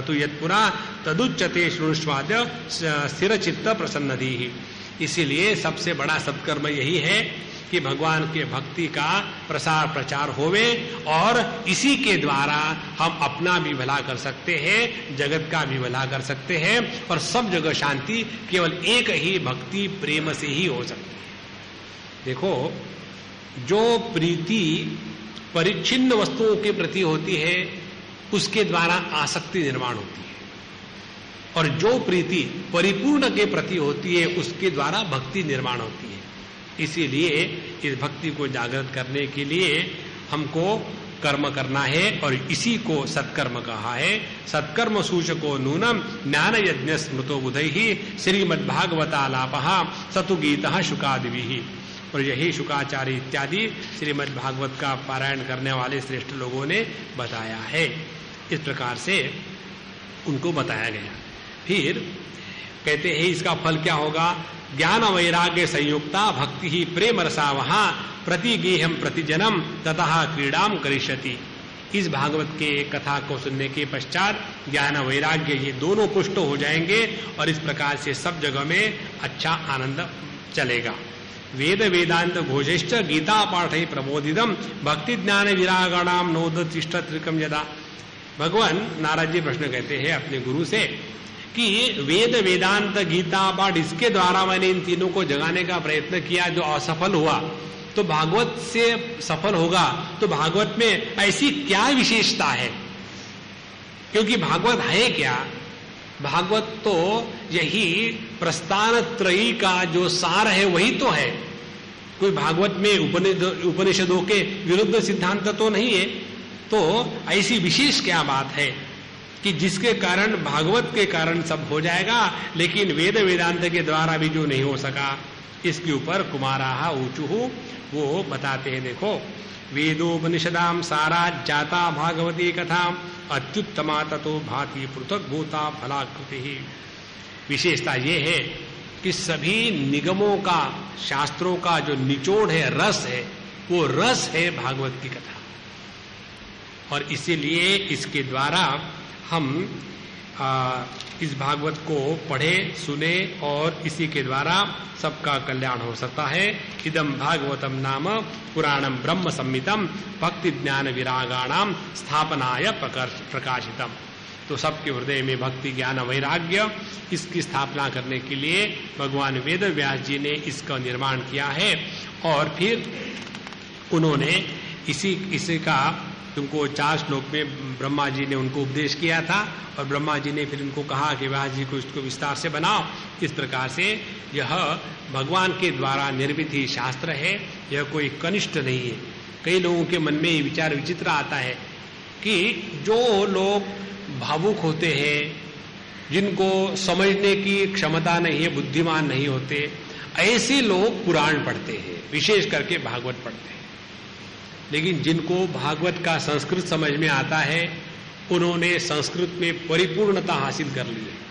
तु यत्पुरा तदुच्यते शृणुष्वाद्य स्थिर चित्त प्रसन्नधि। इसीलिए सबसे बड़ा सत्कर्म यही है कि भगवान के भक्ति का प्रसार प्रचार होवे और इसी के द्वारा हम अपना भी भला कर सकते हैं, जगत का भी भला कर सकते हैं और सब जगह शांति केवल एक ही भक्ति प्रेम से ही हो सकती है। देखो, जो प्रीति परिच्छिन्न वस्तुओं के प्रति होती है उसके द्वारा आसक्ति निर्माण होती है, और जो प्रीति परिपूर्ण के प्रति होती है उसके द्वारा भक्ति निर्माण होती है। इसीलिए इस भक्ति को जागृत करने के लिए हमको कर्म करना है और इसी को सत्कर्म कहा है। सत्कर्म सूचको नूनम ज्ञान यज्ञ स्मृतो बुधैहि श्रीमद्भागवतालापः सतु गीतः शुकादिभिः। और यही शुकाचार्य इत्यादि श्रीमद्भागवत का पारायण करने वाले श्रेष्ठ लोगों ने बताया है। इस प्रकार से उनको बताया गया। फिर कहते हैं इसका फल क्या होगा? ज्ञान वैराग्य संयुक्ता भक्ति ही प्रेम रसावहा प्रतिगेहम प्रतिजनम ततः क्रीडाम करिष्यति। इस भागवत के कथा को सुनने के पश्चात ज्ञान वैराग्य ये दोनों पुष्ट हो जाएंगे और इस प्रकार से सब जगह में अच्छा आनंद चलेगा। वेद वेदांत घोषेश्च गीता पाठ ही प्रबोधितम भक्ति ज्ञान विरागाणाम नोदतिष्ठ त्रिकम यदा। भगवान नारद जी प्रश्न कहते हैं अपने गुरु से कि वेद वेदांत गीता पाठ इसके द्वारा मैंने इन तीनों को जगाने का प्रयत्न किया, जो असफल हुआ, तो भागवत से सफल होगा तो भागवत में ऐसी क्या विशेषता है? क्योंकि भागवत है क्या? भागवत तो यही प्रस्थान त्रयी का जो सार है वही तो है। कोई भागवत में उपनिषदों के विरुद्ध सिद्धांत तो नहीं है। तो ऐसी विशेष क्या बात है कि जिसके कारण भागवत के कारण सब हो जाएगा, लेकिन वेद वेदांत के द्वारा भी जो नहीं हो सका इसके ऊपर कुमाराः ऊचुः वो बताते हैं, देखो वेदोपनिषदाम सारा जाता भागवती कथा अत्युत्तमा ततो भाति पृथक भूता फलाकृति। विशेषता ये है कि सभी निगमों का, शास्त्रों का जो निचोड़ है, रस है, वो रस है भागवत की कथा। और इसीलिए इसके द्वारा हम इस भागवत को पढ़े सुने और इसी के द्वारा सबका कल्याण हो सकता है। इदम भागवतम नाम पुराणम ब्रह्म संहितम भक्ति ज्ञान विरागाणाम स्थापनाय प्रकाशितम। तो सबके हृदय में भक्ति ज्ञान वैराग्य, इसकी स्थापना करने के लिए भगवान वेद व्यास जी ने इसका निर्माण किया है। और फिर उन्होंने इसी का तुमको 4 श्लोक में ब्रह्मा जी ने उनको उपदेश किया था और ब्रह्मा जी ने फिर उनको कहा कि व्यास जी को इसको विस्तार से बनाओ। इस प्रकार से यह भगवान के द्वारा निर्मित ही शास्त्र है, यह कोई कनिष्ठ नहीं है। कई लोगों के मन में ये विचार विचित्र आता है कि जो लोग भावुक होते हैं, जिनको समझने की क्षमता नहीं है, बुद्धिमान नहीं होते, ऐसे लोग पुराण पढ़ते हैं, विशेष करके भागवत पढ़ते हैं। लेकिन जिनको भागवत का संस्कृत समझ में आता है, उन्होंने संस्कृत में परिपूर्णता हासिल कर ली है।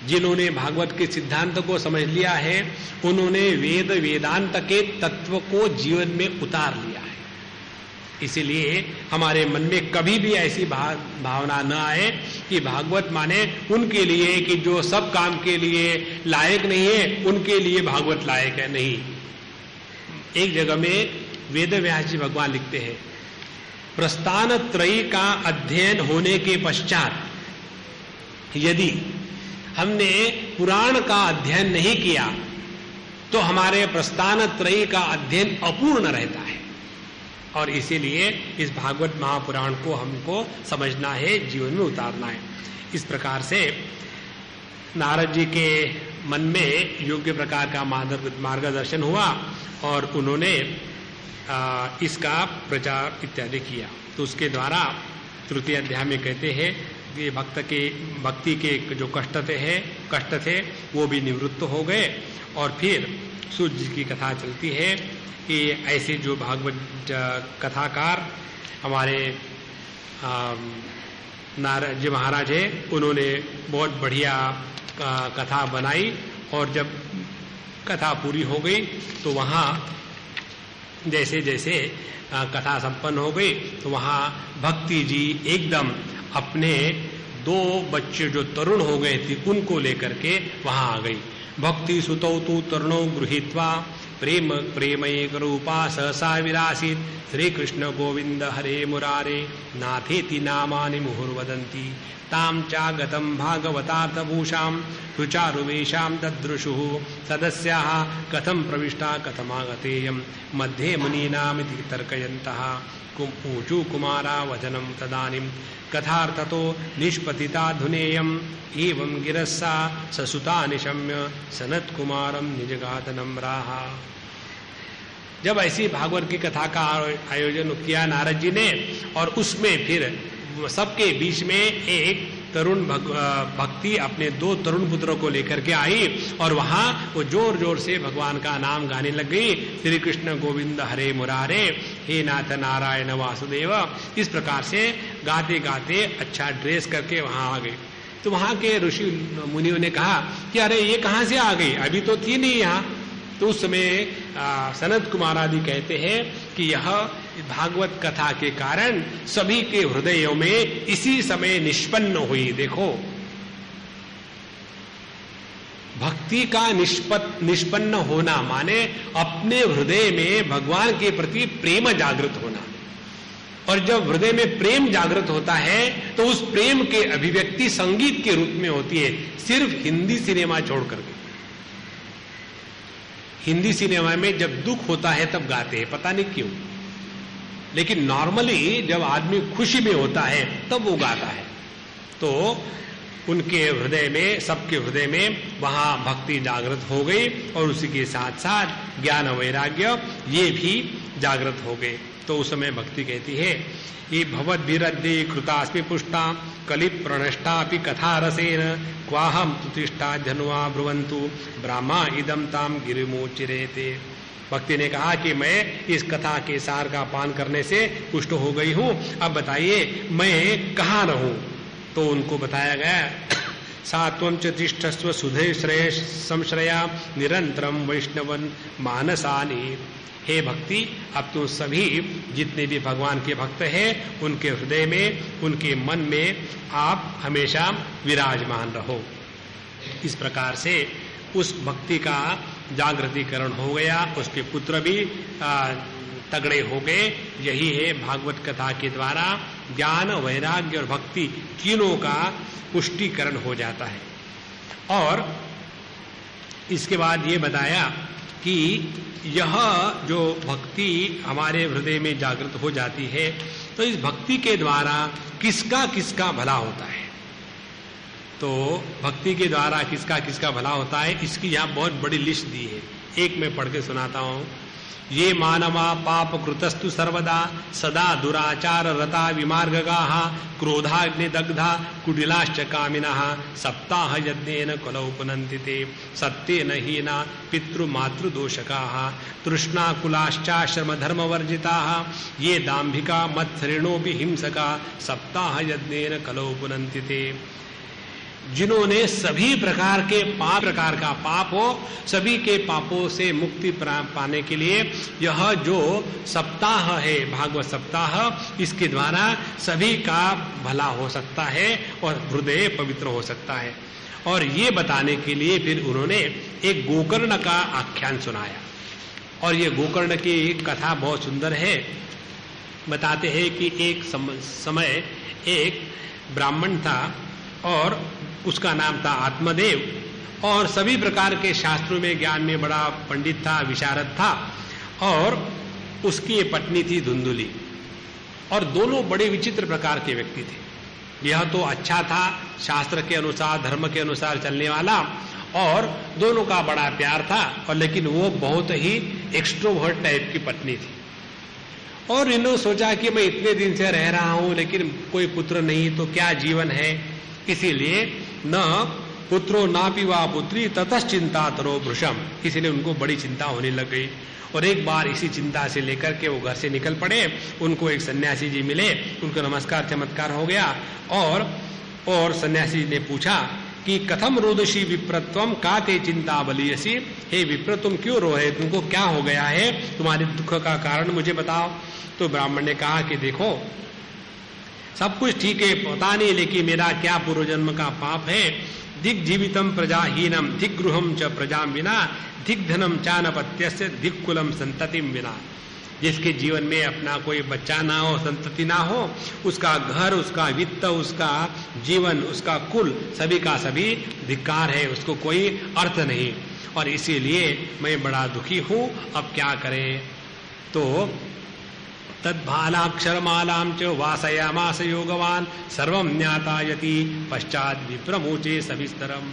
जिन्होंने भागवत के सिद्धांत को समझ लिया है, उन्होंने वेद वेदांत के तत्व को जीवन में उतार लिया है। इसीलिए हमारे मन में कभी भी ऐसी भावना न आए कि भागवत माने उनके लिए कि जो सब काम के लिए लायक नहीं है, उनके लिए भागवत लायक है। नहीं। एक जगह में वेद व्यास जी भगवान लिखते हैं, प्रस्थान त्रयी का अध्ययन होने के पश्चात यदि हमने पुराण का अध्ययन नहीं किया तो हमारे प्रस्थान त्रयी का अध्ययन अपूर्ण रहता है। और इसीलिए इस भागवत महापुराण को हमको समझना है, जीवन में उतारना है। इस प्रकार से नारद जी के मन में योग्य प्रकार का मार्गदर्शन हुआ और उन्होंने इसका प्रचार इत्यादि किया। तो उसके द्वारा तृतीय अध्याय में कहते हैं कि भक्ति के जो कष्ट थे वो भी निवृत्त हो गए। और फिर सूर्य जी की कथा चलती है कि ऐसे जो भागवत कथाकार हमारे नारद जी महाराज है, उन्होंने बहुत बढ़िया कथा बनाई। और जब कथा पूरी हो गई तो वहाँ जैसे जैसे कथा संपन्न हो गई तो वहाँ भक्ति जी एकदम अपने 2 बच्चे जो तरुण हो गए थे उनको लेकर के वहाँ आ गई। भक्ति सुतौ तु तरुणौ गृहीत्वा प्रेमैक रूपा सहसा विरासीत श्री कृष्ण गोविंद हरे मुरारे नाथेति नामानि मुहुर्वदन्ति ताम चागतम भागवतार्थभूषां सुचारुवेशां ददृशुः सदस्याः कथं प्रविष्टा कथमागतेयं मध्ये मुनीनामिति तर्कयन्तः ऊचु कुमारा वचनं तदानीं कथार्थतो निष्पतिता धुनेयम् एवं गिरस्सा ससुता निशम्य सनत कुमारम निजगात नम्राः। जब ऐसी भागवत की कथा का आयोजन किया नारद जी ने और उसमें फिर सबके बीच में एक तरुण भक्ति अपने 2 तरुण पुत्रों को लेकर के आई और वहां वो जोर जोर से भगवान का नाम गाने लग गई, श्री कृष्ण गोविंद हरे मुरारे हे नाथ नारायण वासुदेव। इस प्रकार से गाते गाते अच्छा ड्रेस करके वहां आ गई। तो वहां के ऋषि मुनियों ने कहा कि अरे ये कहां से आ गई, अभी तो थी नहीं यहाँ। तो उस समय सनत कुमार आदि कहते हैं कि यह भागवत कथा के कारण सभी के हृदयों में इसी समय निष्पन्न हुई। देखो, भक्ति का निष्पन्न होना माने अपने हृदय में भगवान के प्रति प्रेम जागृत होना। और जब हृदय में प्रेम जागृत होता है तो उस प्रेम के अभिव्यक्ति संगीत के रूप में होती है, सिर्फ हिंदी सिनेमा छोड़ करके। हिंदी सिनेमा में जब दुख होता है तब गाते हैं, पता नहीं क्यों, लेकिन नॉर्मली जब आदमी खुशी में होता है तब वो गाता है। तो उनके हृदय में, सबके हृदय में वहां भक्ति जागृत हो गई और उसी के साथ साथ ज्ञान वैराग्य ये भी जागृत हो गए। तो उस समय भक्ति कहती है, ये भवद्भिरद्ये कृतास्मि पुष्टा कलित प्रणष्टापि कथा रसेन क्वाहम तुतिष्ठा धनुआ ब्रुवंतु ब्राह्मा इदम ताम गिरिमोचिरेते। भक्ति ने कहा कि मैं इस कथा के सार का पान करने से पुष्ट हो गई हूं, अब बताइए मैं कहाँ रहूं। तो उनको बताया गया, सात्वं च तिष्ठस्व सुधे श्रेय संश्रया निरंतरम वैष्णवन मानसानि। हे भक्ति, अब तुम सभी जितने भी भगवान के भक्त हैं उनके हृदय में, उनके मन में आप हमेशा विराजमान रहो। इस प्रकार से उस भक्ति का जागृतिकरण हो गया, उसके पुत्र भी तगड़े हो गए। यही है भागवत कथा के द्वारा ज्ञान, वैराग्य और भक्ति तीनों का पुष्टिकरण हो जाता है। और इसके बाद ये बताया कि यह जो भक्ति हमारे हृदय में जागृत हो जाती है, तो इस भक्ति के द्वारा किसका किसका भला होता है। तो भक्ति के द्वारा किसका किसका भला होता है, इसकी यहाँ बहुत बड़ी लिस्ट दी है। एक मैं पढ़ के सुनाता हूँ। ये मानवा पाप कृतस्तु सर्वदा सदा दुराचार रता विमार्गगाः क्रोधाग्नि दग्धा कुटिलाश्च कामिनः सप्ताह यज्ञेन कलौ पुनन्ति ते सत्येन हीना पितृमातृदोषकाः तृष्णाकुलाश्चाश्रम धर्मवर्जिताः ये दाम्भिका मत्सरिणोऽपि हिंसका सप्ताह यज्ञेन कलौ पुनन्ति ते। जिन्होंने सभी प्रकार के प्रकार का पाप हो, सभी के पापों से मुक्ति पाने के लिए यह जो सप्ताह है, भागवत सप्ताह, इसके द्वारा सभी का भला हो सकता है और हृदय पवित्र हो सकता है। और ये बताने के लिए फिर उन्होंने एक गोकर्ण का आख्यान सुनाया। और ये गोकर्ण की कथा बहुत सुंदर है। बताते हैं कि एक समय एक ब्राह्मण था और उसका नाम था आत्मदेव, और सभी प्रकार के शास्त्रों में ज्ञान में बड़ा पंडित था, विशारद था। और उसकी पत्नी थी धुंधुली, और दोनों बड़े विचित्र प्रकार के व्यक्ति थे। यह तो अच्छा था, शास्त्र के अनुसार, धर्म के अनुसार चलने वाला, और दोनों का बड़ा प्यार था, और लेकिन वो बहुत ही एक्सट्रोवर्ट टाइप की पत्नी थी। और इन्होंने सोचा कि मैं इतने दिन से रह रहा हूं लेकिन कोई पुत्र नहीं, तो क्या जीवन है। इसीलिए न पुत्रो नापि वा पुत्री ततश्चिंता तरो भृशम, इसलिए उनको बड़ी चिंता होने लग गई। और एक बार इसी चिंता से लेकर के वो घर से निकल पड़े। उनको एक सन्यासी जी मिले, उनको नमस्कार चमत्कार हो गया। और सन्यासी ने पूछा कि कथम रोदसी विप्रत्वम का ते चिंता बलियसी। हे विप्र, तुम क्यों रोए, तुमको क्या हो गया है, तुम्हारे दुख का कारण मुझे बताओ। तो ब्राह्मण ने कहा कि देखो, सब कुछ ठीक है, पता नहीं, लेकिन मेरा क्या पूर्व जन्म का पाप है। दिग् जीवितम प्रजाहीनम दिग् गृहम च प्रजाम विना दिग् धनम चानपत्यस्य दिग् कुलम संततिम विना। जिसके जीवन में अपना कोई बच्चा ना हो, संतति ना हो, उसका घर, उसका वित्त, उसका जीवन, उसका कुल, सभी का सभी धिक्कार है, उसको कोई अर्थ नहीं। और इसीलिए मैं बड़ा दुखी हूं, अब क्या करें। तो तद्भालाक्षरमालां च वासयामास योगवान सर्वं ज्ञातायति पश्चात विप्रमोचे सविस्तरम।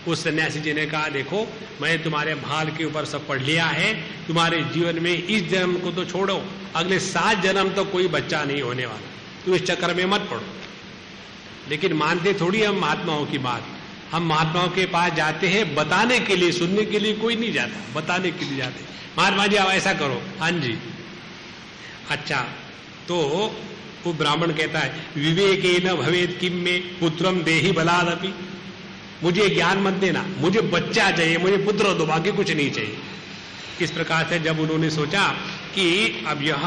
उस सन्यासी जी ने कहा, देखो मैं तुम्हारे भाल के ऊपर सब पढ़ लिया है, तुम्हारे जीवन में इस जन्म को तो छोड़ो, अगले 7 जन्म तो कोई बच्चा नहीं होने वाला, तुम इस चक्कर में मत पड़ो। लेकिन मानते थोड़ी हम महात्माओं की बात। हम महात्माओं के पास जाते हैं बताने के लिए, सुनने के लिए कोई नहीं जाता, बताने के लिए जाते। महात्मा जी आप ऐसा करो, हाँ जी, अच्छा। तो वो ब्राह्मण कहता है, विवेकेन भवेत् किम में पुत्रम देहि बलादपि। मुझे ज्ञान मत देना, मुझे बच्चा चाहिए, मुझे पुत्र दो, बाकी कुछ नहीं चाहिए। इस प्रकार से जब उन्होंने सोचा कि अब यह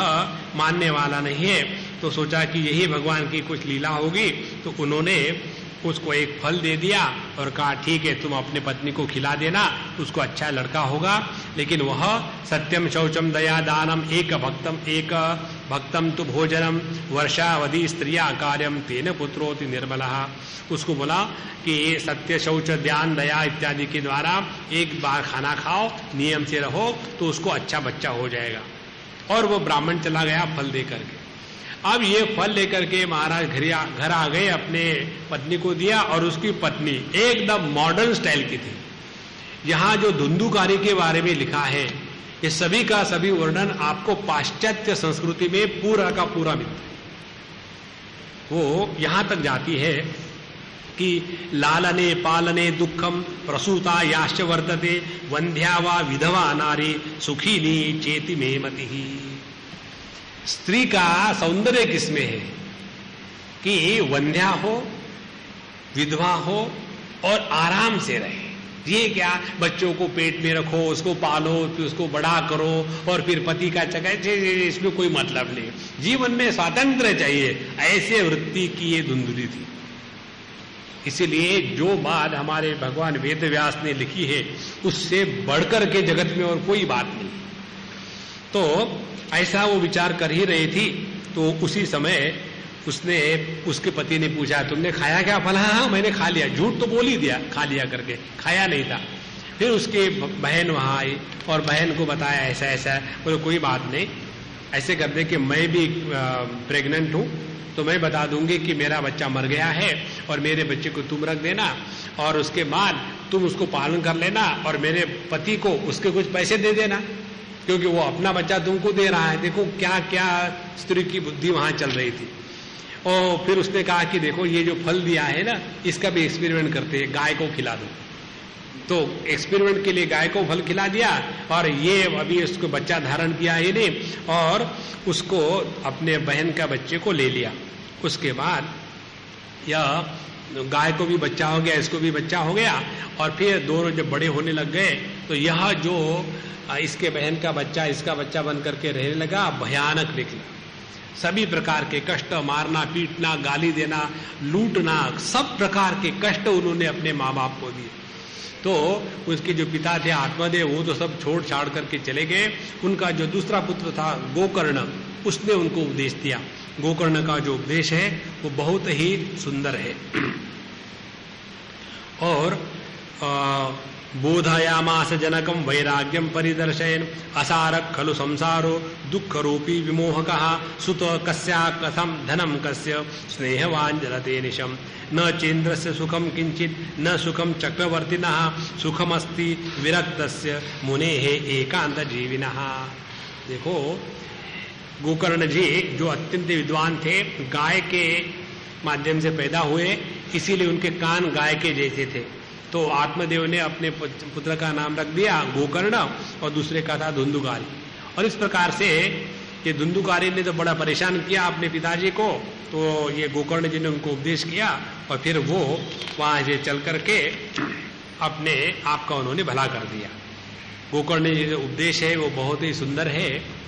मानने वाला नहीं है, तो सोचा कि यही भगवान की कुछ लीला होगी। तो उन्होंने उसको एक फल दे दिया और कहा, ठीक है तुम अपने पत्नी को खिला देना, उसको अच्छा लड़का होगा। लेकिन वह सत्यम शौचम दया दानम एक भक्तम तु भोजनम वर्षावधि स्त्रिया कार्यम तेन पुत्रोति निर्मलः। उसको बोला कि ये सत्य, शौच, ध्यान, दया इत्यादि के द्वारा एक बार खाना खाओ, नियम से रहो, तो उसको अच्छा बच्चा हो जाएगा। और वो ब्राह्मण चला गया फल दे करके। अब ये फल लेकर के महाराज घर आ गए, अपने पत्नी को दिया, और उसकी पत्नी एकदम मॉडर्न स्टाइल की थी। यहाँ जो धुंधुकारी के बारे में लिखा है ये सभी का सभी वर्णन आपको पाश्चात्य संस्कृति में पूरा का पूरा मिलता है। वो यहां तक जाती है कि लालने पालने दुखम प्रसूता याश्च वर्तते वंध्या वा विधवा नारी सुखीनी चेति में मति। स्त्री का सौंदर्य किसमें है कि वंध्या हो, विधवा हो और आराम से रहे। ये क्या, बच्चों को पेट में रखो, उसको पालो, फिर उसको बड़ा करो और फिर पति का चक्कर, इसमें कोई मतलब नहीं। जीवन में स्वातंत्र्य चाहिए, ऐसे वृत्ति की ये धुंधुली थी। इसीलिए जो बात हमारे भगवान वेद व्यास ने लिखी है उससे बढ़कर के जगत में और कोई बात नहीं। तो ऐसा वो विचार कर ही रही थी। तो उसी समय उसने, उसके पति ने पूछा तुमने खाया क्या? फला हाँ मैंने खा लिया। झूठ तो बोल ही दिया, खा लिया करके, खाया नहीं था। फिर उसके बहन वहां आई और बहन को बताया ऐसा ऐसा। बोले कोई बात नहीं, ऐसे कर दे कि मैं भी प्रेग्नेंट हूं, तो मैं बता दूंगी कि मेरा बच्चा मर गया है और मेरे बच्चे को तुम रख देना और उसके बाद तुम उसको पालन कर लेना और मेरे पति को उसके कुछ पैसे दे देना, क्योंकि वो अपना बच्चा तुमको दे रहा है। देखो क्या क्या स्त्री की बुद्धि वहां चल रही थी। और फिर उसने कहा कि देखो ये जो फल दिया है ना, इसका भी एक्सपेरिमेंट करते हैं, गाय को खिला दो। तो एक्सपेरिमेंट के लिए गाय को फल खिला दिया और ये अभी उसको बच्चा धारण किया ही नहीं और उसको अपने बहन का बच्चे को ले लिया। उसके बाद यह गाय को भी बच्चा हो गया, इसको भी बच्चा हो गया और फिर दोनों जब बड़े होने लग गए तो यह जो इसके बहन का बच्चा इसका बच्चा बन करके रहने लगा, भयानक निकला। सभी प्रकार के कष्ट, मारना, पीटना, गाली देना, लूटना, सब प्रकार के कष्ट उन्होंने अपने माँ बाप को दिए। तो उसके जो पिता थे आत्मदेव, वो तो सब छोड़ छाड़ करके चले गए। उनका जो दूसरा पुत्र था गोकर्ण, उसने उनको उपदेश दिया। गोकर्ण का जो उपदेश है वो बहुत ही सुंदर है। और बोधयामास जनकम वैराग्यम परिदर्शयन् असारक खलु संसारो दुख रूपी विमोहकः सुत कस्या कथम धनम कस्य स्नेहवान जलते निशम न चेन्द्रस्य सुखम किंचित न सुखम चक्रवर्तिनः सुखमस्ति विरक्तस्य मुनेः एकांत जीविनः। देखो गोकर्ण जी जो अत्यंत विद्वान थे, गाय के माध्यम से पैदा हुए, इसीलिए उनके कान गाय के जैसे थे। तो आत्मदेव ने अपने पुत्र का नाम रख दिया गोकर्ण और दूसरे का था धुंधुकारी। और इस प्रकार से ये धुंधुकारी ने तो बड़ा परेशान किया अपने पिताजी को, तो ये गोकर्ण जी ने उनको उपदेश किया और फिर वो वहां से चल करके अपने आप का उन्होंने भला कर दिया। गोकर्ण जी जो उपदेश है वो बहुत ही सुंदर है।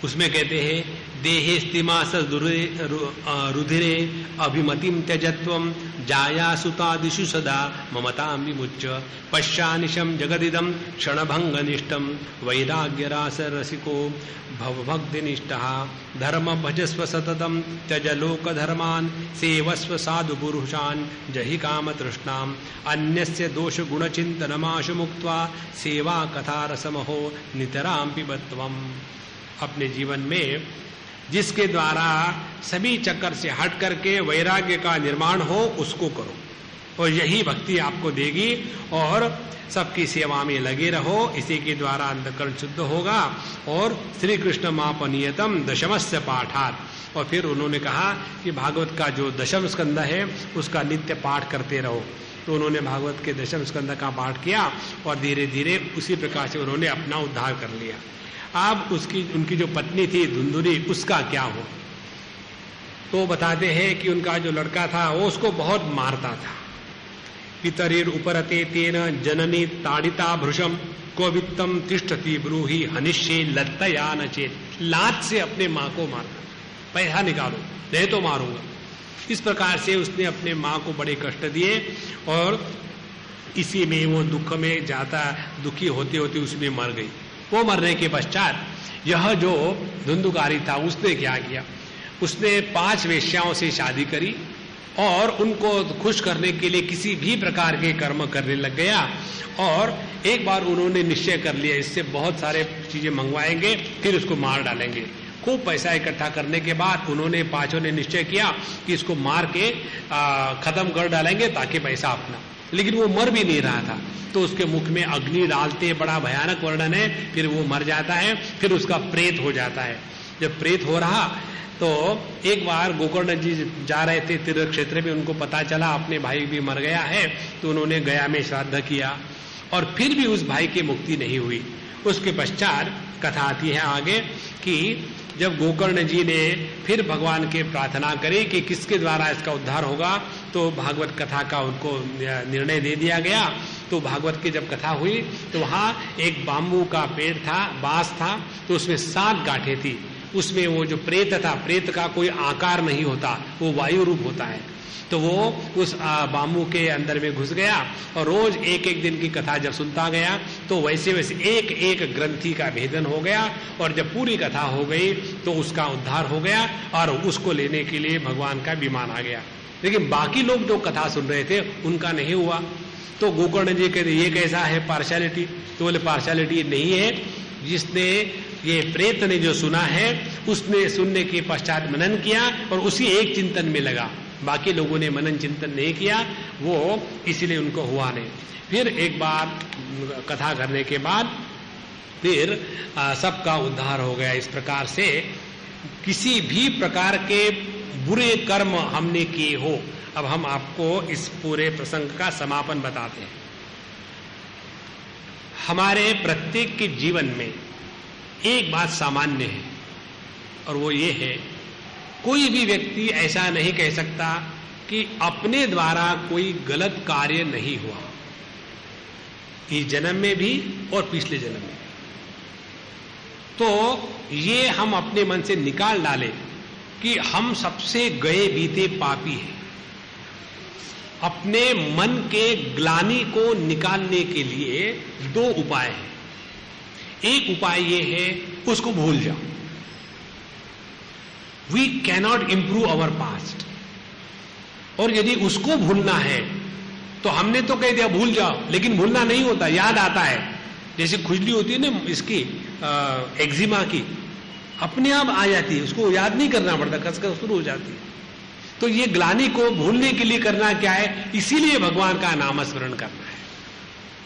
उसमें कहते हैं देहे स्तिमास रुधिरे अभिमतिम त्यजत्वम जाया सुतादिषु सदा ममतां विमुच्य पश्चानिशम जगदिदम क्षणभंग निष्ठम वैराग्य रास रसिको भवभक्ति निष्ठः धर्म भजस्व सततम त्यज लोक धर्मान सेवस्व साधु पुरुषान जहि काम तृष्णाम अन्यस्य दोष गुण चिंतनमाशु मुक्त्वा सेवा कथा रसमहो नितराम पिबत्वम। अपने जीवन में जिसके द्वारा सभी चक्कर से हट करके वैराग्य का निर्माण हो उसको करो और यही भक्ति आपको देगी और सबकी सेवा में लगे रहो। इसी के द्वारा अंतःकरण शुद्ध होगा। और श्री कृष्ण मापनियतम दशमस्य पाठात्। और फिर उन्होंने कहा कि भागवत का जो दशम स्कंद है उसका नित्य पाठ करते रहो। तो उन्होंने भागवत के दशम स्कंद का पाठ किया और धीरे धीरे उसी प्रकार से उन्होंने अपना उद्धार कर लिया। अब उनकी जो पत्नी थी धुंधुरी, उसका क्या हो? तो बताते हैं कि उनका जो लड़का था वो उसको बहुत मारता था। पितरीर उपरते तेन जननी ताड़िता भृशम को वित्तम तिष्ठति ब्रूहि हनिष्ये लत्तया न चेत। लात से अपने माँ को मारता, पैसा निकालो नहीं तो मारूंगा। इस प्रकार से उसने अपने माँ को बड़े कष्ट दिए और इसी में वो दुख में जाता, दुखी होते होते उसमें मर गई। वो मरने के पश्चात यह जो धुंधुकारी था उसने क्या किया, उसने 5 वेश्याओं से शादी करी और उनको खुश करने के लिए किसी भी प्रकार के कर्म करने लग गया। और एक बार उन्होंने निश्चय कर लिया इससे बहुत सारे चीजें मंगवाएंगे फिर उसको मार डालेंगे। खूब पैसा इकट्ठा करने के बाद उन्होंने 5 ने निश्चय किया कि इसको मार के खत्म कर डालेंगे ताकि पैसा अपना। लेकिन वो मर भी नहीं रहा था। तो उसके मुख में अग्नि डालते, बड़ा भयानक वर्णन है। फिर वो मर जाता है, फिर उसका प्रेत हो जाता है। जब प्रेत हो रहा तो एक बार गोकर्ण जी जा रहे थे तीर्थ क्षेत्र में, उनको पता चला अपने भाई भी मर गया है, तो उन्होंने गया में श्राद्ध किया और फिर भी उस भाई की मुक्ति नहीं हुई। उसके पश्चात कथा आती है आगे कि जब गोकर्ण जी ने फिर भगवान के प्रार्थना करी कि किसके द्वारा इसका उद्धार होगा, तो भागवत कथा का उनको निर्णय दे दिया गया। तो भागवत की जब कथा हुई तो वहां एक बाम्बू का पेड़ था, बांस था, तो उसमें 7 गांठें थी। उसमें वो जो प्रेत था, प्रेत का कोई आकार नहीं होता, वो वायु रूप होता है। तो वो उस बाम्बू के अंदर में घुस गया और रोज एक एक दिन की कथा जब सुनता गया तो वैसे वैसे एक एक ग्रंथि का भेदन हो गया। और जब पूरी कथा हो गई तो उसका उद्धार हो गया और उसको लेने के लिए भगवान का विमान आ गया। लेकिन बाकी लोग जो कथा सुन रहे थे उनका नहीं हुआ। तो गोकर्ण जी कहते ये कैसा है पार्शियलिटी? तो बोले पार्शियलिटी नहीं है, जिसने ये प्रेत ने जो सुना है उसने सुनने के पश्चात मनन किया और उसी एक चिंतन में लगा, बाकी लोगों ने मनन चिंतन नहीं किया, वो इसीलिए उनको हुआ नहीं। फिर एक बार कथा करने के बाद फिर सबका उद्धार हो गया। इस प्रकार से किसी भी प्रकार के बुरे कर्म हमने किए हो, अब हम आपको इस पूरे प्रसंग का समापन बताते हैं। हमारे प्रत्येक के जीवन में एक बात सामान्य है और वो ये है, कोई भी व्यक्ति ऐसा नहीं कह सकता कि अपने द्वारा कोई गलत कार्य नहीं हुआ, इस जन्म में भी और पिछले जन्म में। तो ये हम अपने मन से निकाल डालें कि हम सबसे गए बीते पापी हैं। अपने मन के ग्लानि को निकालने के लिए 2 उपाय हैं। एक उपाय ये है, उसको भूल जाओ। We cannot improve our past. और यदि उसको भूलना है तो हमने तो कह दिया भूल जाओ, लेकिन भूलना नहीं होता, याद आता है। जैसे खुजली होती है ना इसकी एक्जिमा की, अपने आप आ जाती है, उसको याद नहीं करना पड़ता, कसकर शुरू हो जाती है। तो ये ग्लानि को भूलने के लिए करना क्या है? इसीलिए भगवान का नामस्मरण करना है।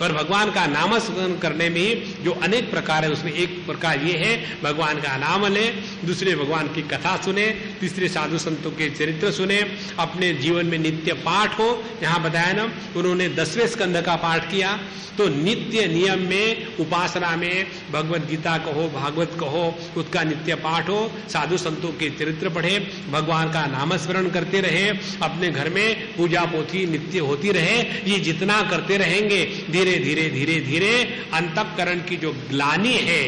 और भगवान का नामस्मरण करने में जो अनेक प्रकार है, उसमें एक प्रकार ये है भगवान का नाम ले, दूसरे भगवान की कथा सुने, तीसरे साधु संतों के चरित्र सुने, अपने जीवन में नित्य पाठ हो। यहाँ बताया ना, उन्होंने 10वें स्कंध का पाठ किया, तो नित्य नियम में उपासना में भगवत गीता कहो, भागवत कहो, उसका नित्य पाठ हो, साधु संतों के चरित्र पढ़े, भगवान का नामस्मरण करते रहे, अपने घर में पूजा पोथी नित्य होती रहे। ये जितना करते रहेंगे धीरे धीरे धीरे धीरे अंतःकरण की जो ग्लानि है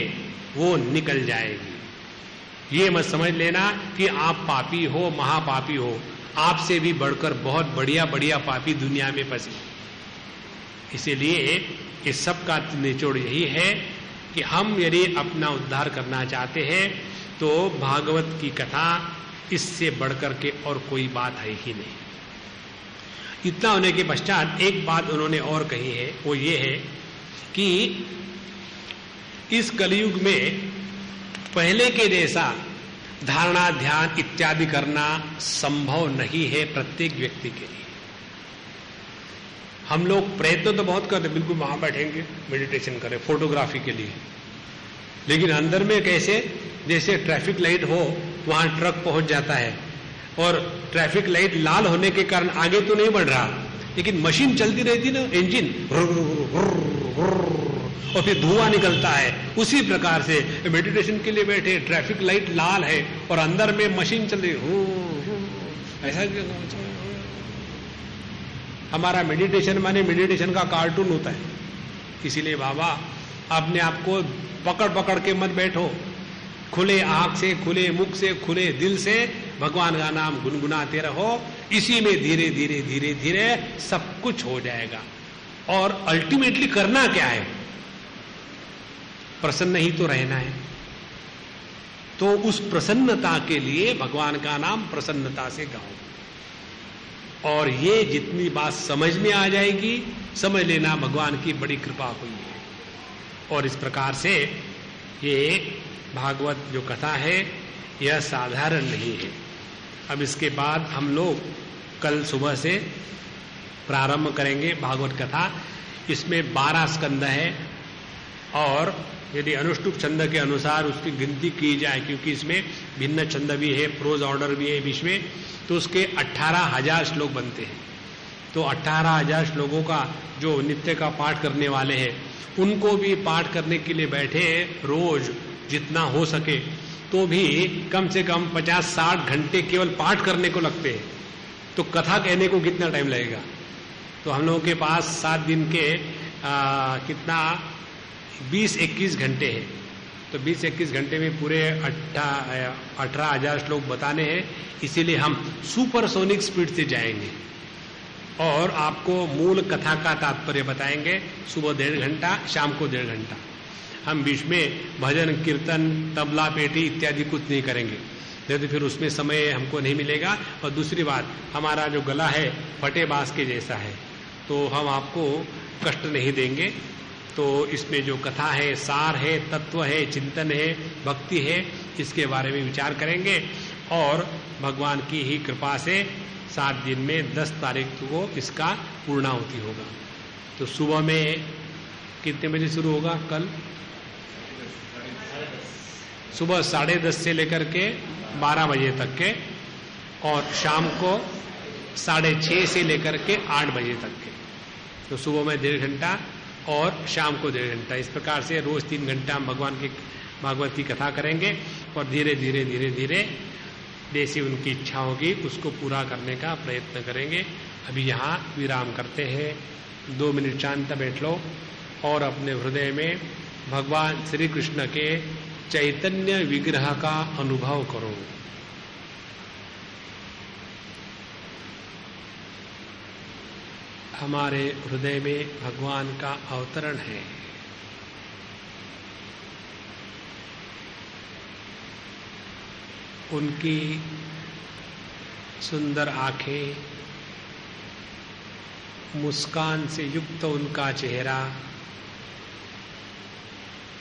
वो निकल जाएगी। ये मत समझ लेना कि आप पापी हो, महापापी हो, आपसे भी बढ़कर बहुत बढ़िया बढ़िया पापी दुनिया में फंसे। इसीलिए इस सब का निचोड़ यही है कि हम यदि अपना उद्धार करना चाहते हैं तो भागवत की कथा इससे बढ़कर के और कोई बात है ही नहीं। इतना होने के पश्चात एक बात उन्होंने और कही है, वो ये है कि इस कलयुग में पहले के जैसा धारणा ध्यान इत्यादि करना संभव नहीं है प्रत्येक व्यक्ति के लिए। हम लोग प्रयत्न तो बहुत करते, बिल्कुल वहां बैठेंगे मेडिटेशन करें फोटोग्राफी के लिए, लेकिन अंदर में कैसे, जैसे ट्रैफिक लाइट हो वहां ट्रक पहुंच जाता है और ट्रैफिक लाइट लाल होने के कारण आगे तो नहीं बढ़ रहा, लेकिन मशीन चलती रहती ना, इंजन, और फिर धुआं निकलता है। उसी प्रकार से मेडिटेशन के लिए बैठे, ट्रैफिक लाइट लाल है और अंदर में मशीन चल रही, ऐसा क्यों? हमारा मेडिटेशन माने मेडिटेशन का कार्टून होता है। इसीलिए बाबा अपने आप को पकड़ पकड़ के मत बैठो, खुले आंख से, खुले मुख से, खुले दिल से भगवान का नाम गुनगुनाते रहो। इसी में धीरे धीरे धीरे धीरे सब कुछ हो जाएगा। और अल्टीमेटली करना क्या है? प्रसन्न ही तो रहना है। तो उस प्रसन्नता के लिए भगवान का नाम प्रसन्नता से गाओ। और ये जितनी बात समझ में आ जाएगी, समझ लेना भगवान की बड़ी कृपा हुई है। और इस प्रकार से ये भागवत जो कथा है यह साधारण नहीं है। अब इसके बाद हम लोग कल सुबह से प्रारंभ करेंगे भागवत कथा। इसमें 12 स्कंद है और यदि अनुष्टुप छंद के अनुसार उसकी गिनती की जाए, क्योंकि इसमें भिन्न छंद भी है, प्रोज ऑर्डर भी है बीच में, तो उसके 18,000 श्लोक बनते हैं। तो 18,000 श्लोकों का जो नित्य का पाठ करने वाले हैं उनको भी पाठ करने के लिए बैठे रोज जितना हो सके तो भी कम से कम 50-60 घंटे केवल पाठ करने को लगते हैं। तो कथा कहने को कितना टाइम लगेगा? तो हम लोगों के पास 7 दिन के कितना 20-21 घंटे हैं। तो 20-21 घंटे में पूरे 18,000 श्लोक बताने हैं। इसीलिए हम सुपरसोनिक स्पीड से जाएंगे और आपको मूल कथा का तात्पर्य बताएंगे। सुबह 1.5 घंटा, शाम को 1.5 घंटा। हम बीच में भजन कीर्तन तबला पेटी इत्यादि कुछ नहीं करेंगे, नहीं तो फिर उसमें समय हमको नहीं मिलेगा। और दूसरी बात, हमारा जो गला है फटे बांस के जैसा है, तो हम आपको कष्ट नहीं देंगे। तो इसमें जो कथा है, सार है, तत्व है, चिंतन है, भक्ति है, इसके बारे में विचार करेंगे। और भगवान की ही कृपा से 7 दिन में 10 तारीख को इसका पूर्णाहुति होगा। तो सुबह में कितने बजे शुरू होगा? कल सुबह 10:30 से लेकर के 12 बजे तक के, और शाम को 6:30 से लेकर के 8 बजे तक के। तो सुबह में 1.5 घंटा और शाम को 1.5 घंटा। इस प्रकार से रोज 3 घंटा हम भगवान की भागवत की कथा करेंगे और धीरे धीरे धीरे धीरे जैसी उनकी इच्छा होगी उसको पूरा करने का प्रयत्न करेंगे। अभी यहाँ विराम करते हैं। 2 मिनट शांत बैठ लो और अपने हृदय में भगवान श्री कृष्ण के चैतन्य विग्रह का अनुभव करो। हमारे हृदय में भगवान का अवतरण है। उनकी सुंदर आंखें, मुस्कान से युक्त उनका चेहरा,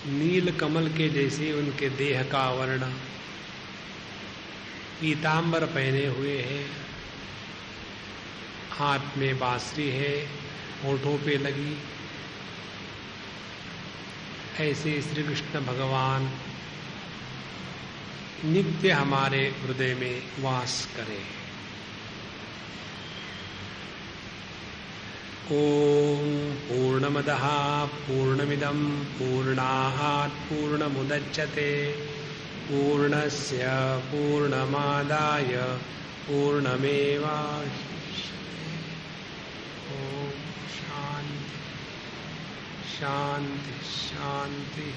नील कमल के जैसे उनके देह का वर्ण, पीतांबर पहने हुए हैं, हाथ में बांसुरी है, होठों पे लगी। ऐसे श्री कृष्ण भगवान नित्य हमारे हृदय में वास करे। ओम पूर्णमदः पूर्णमिदं पूर्णात् पूर्णमुदच्यते पूर्णस्य पूर्णमादाय पूर्णमेवावशिष्यते। ओम शांति शांति शांति।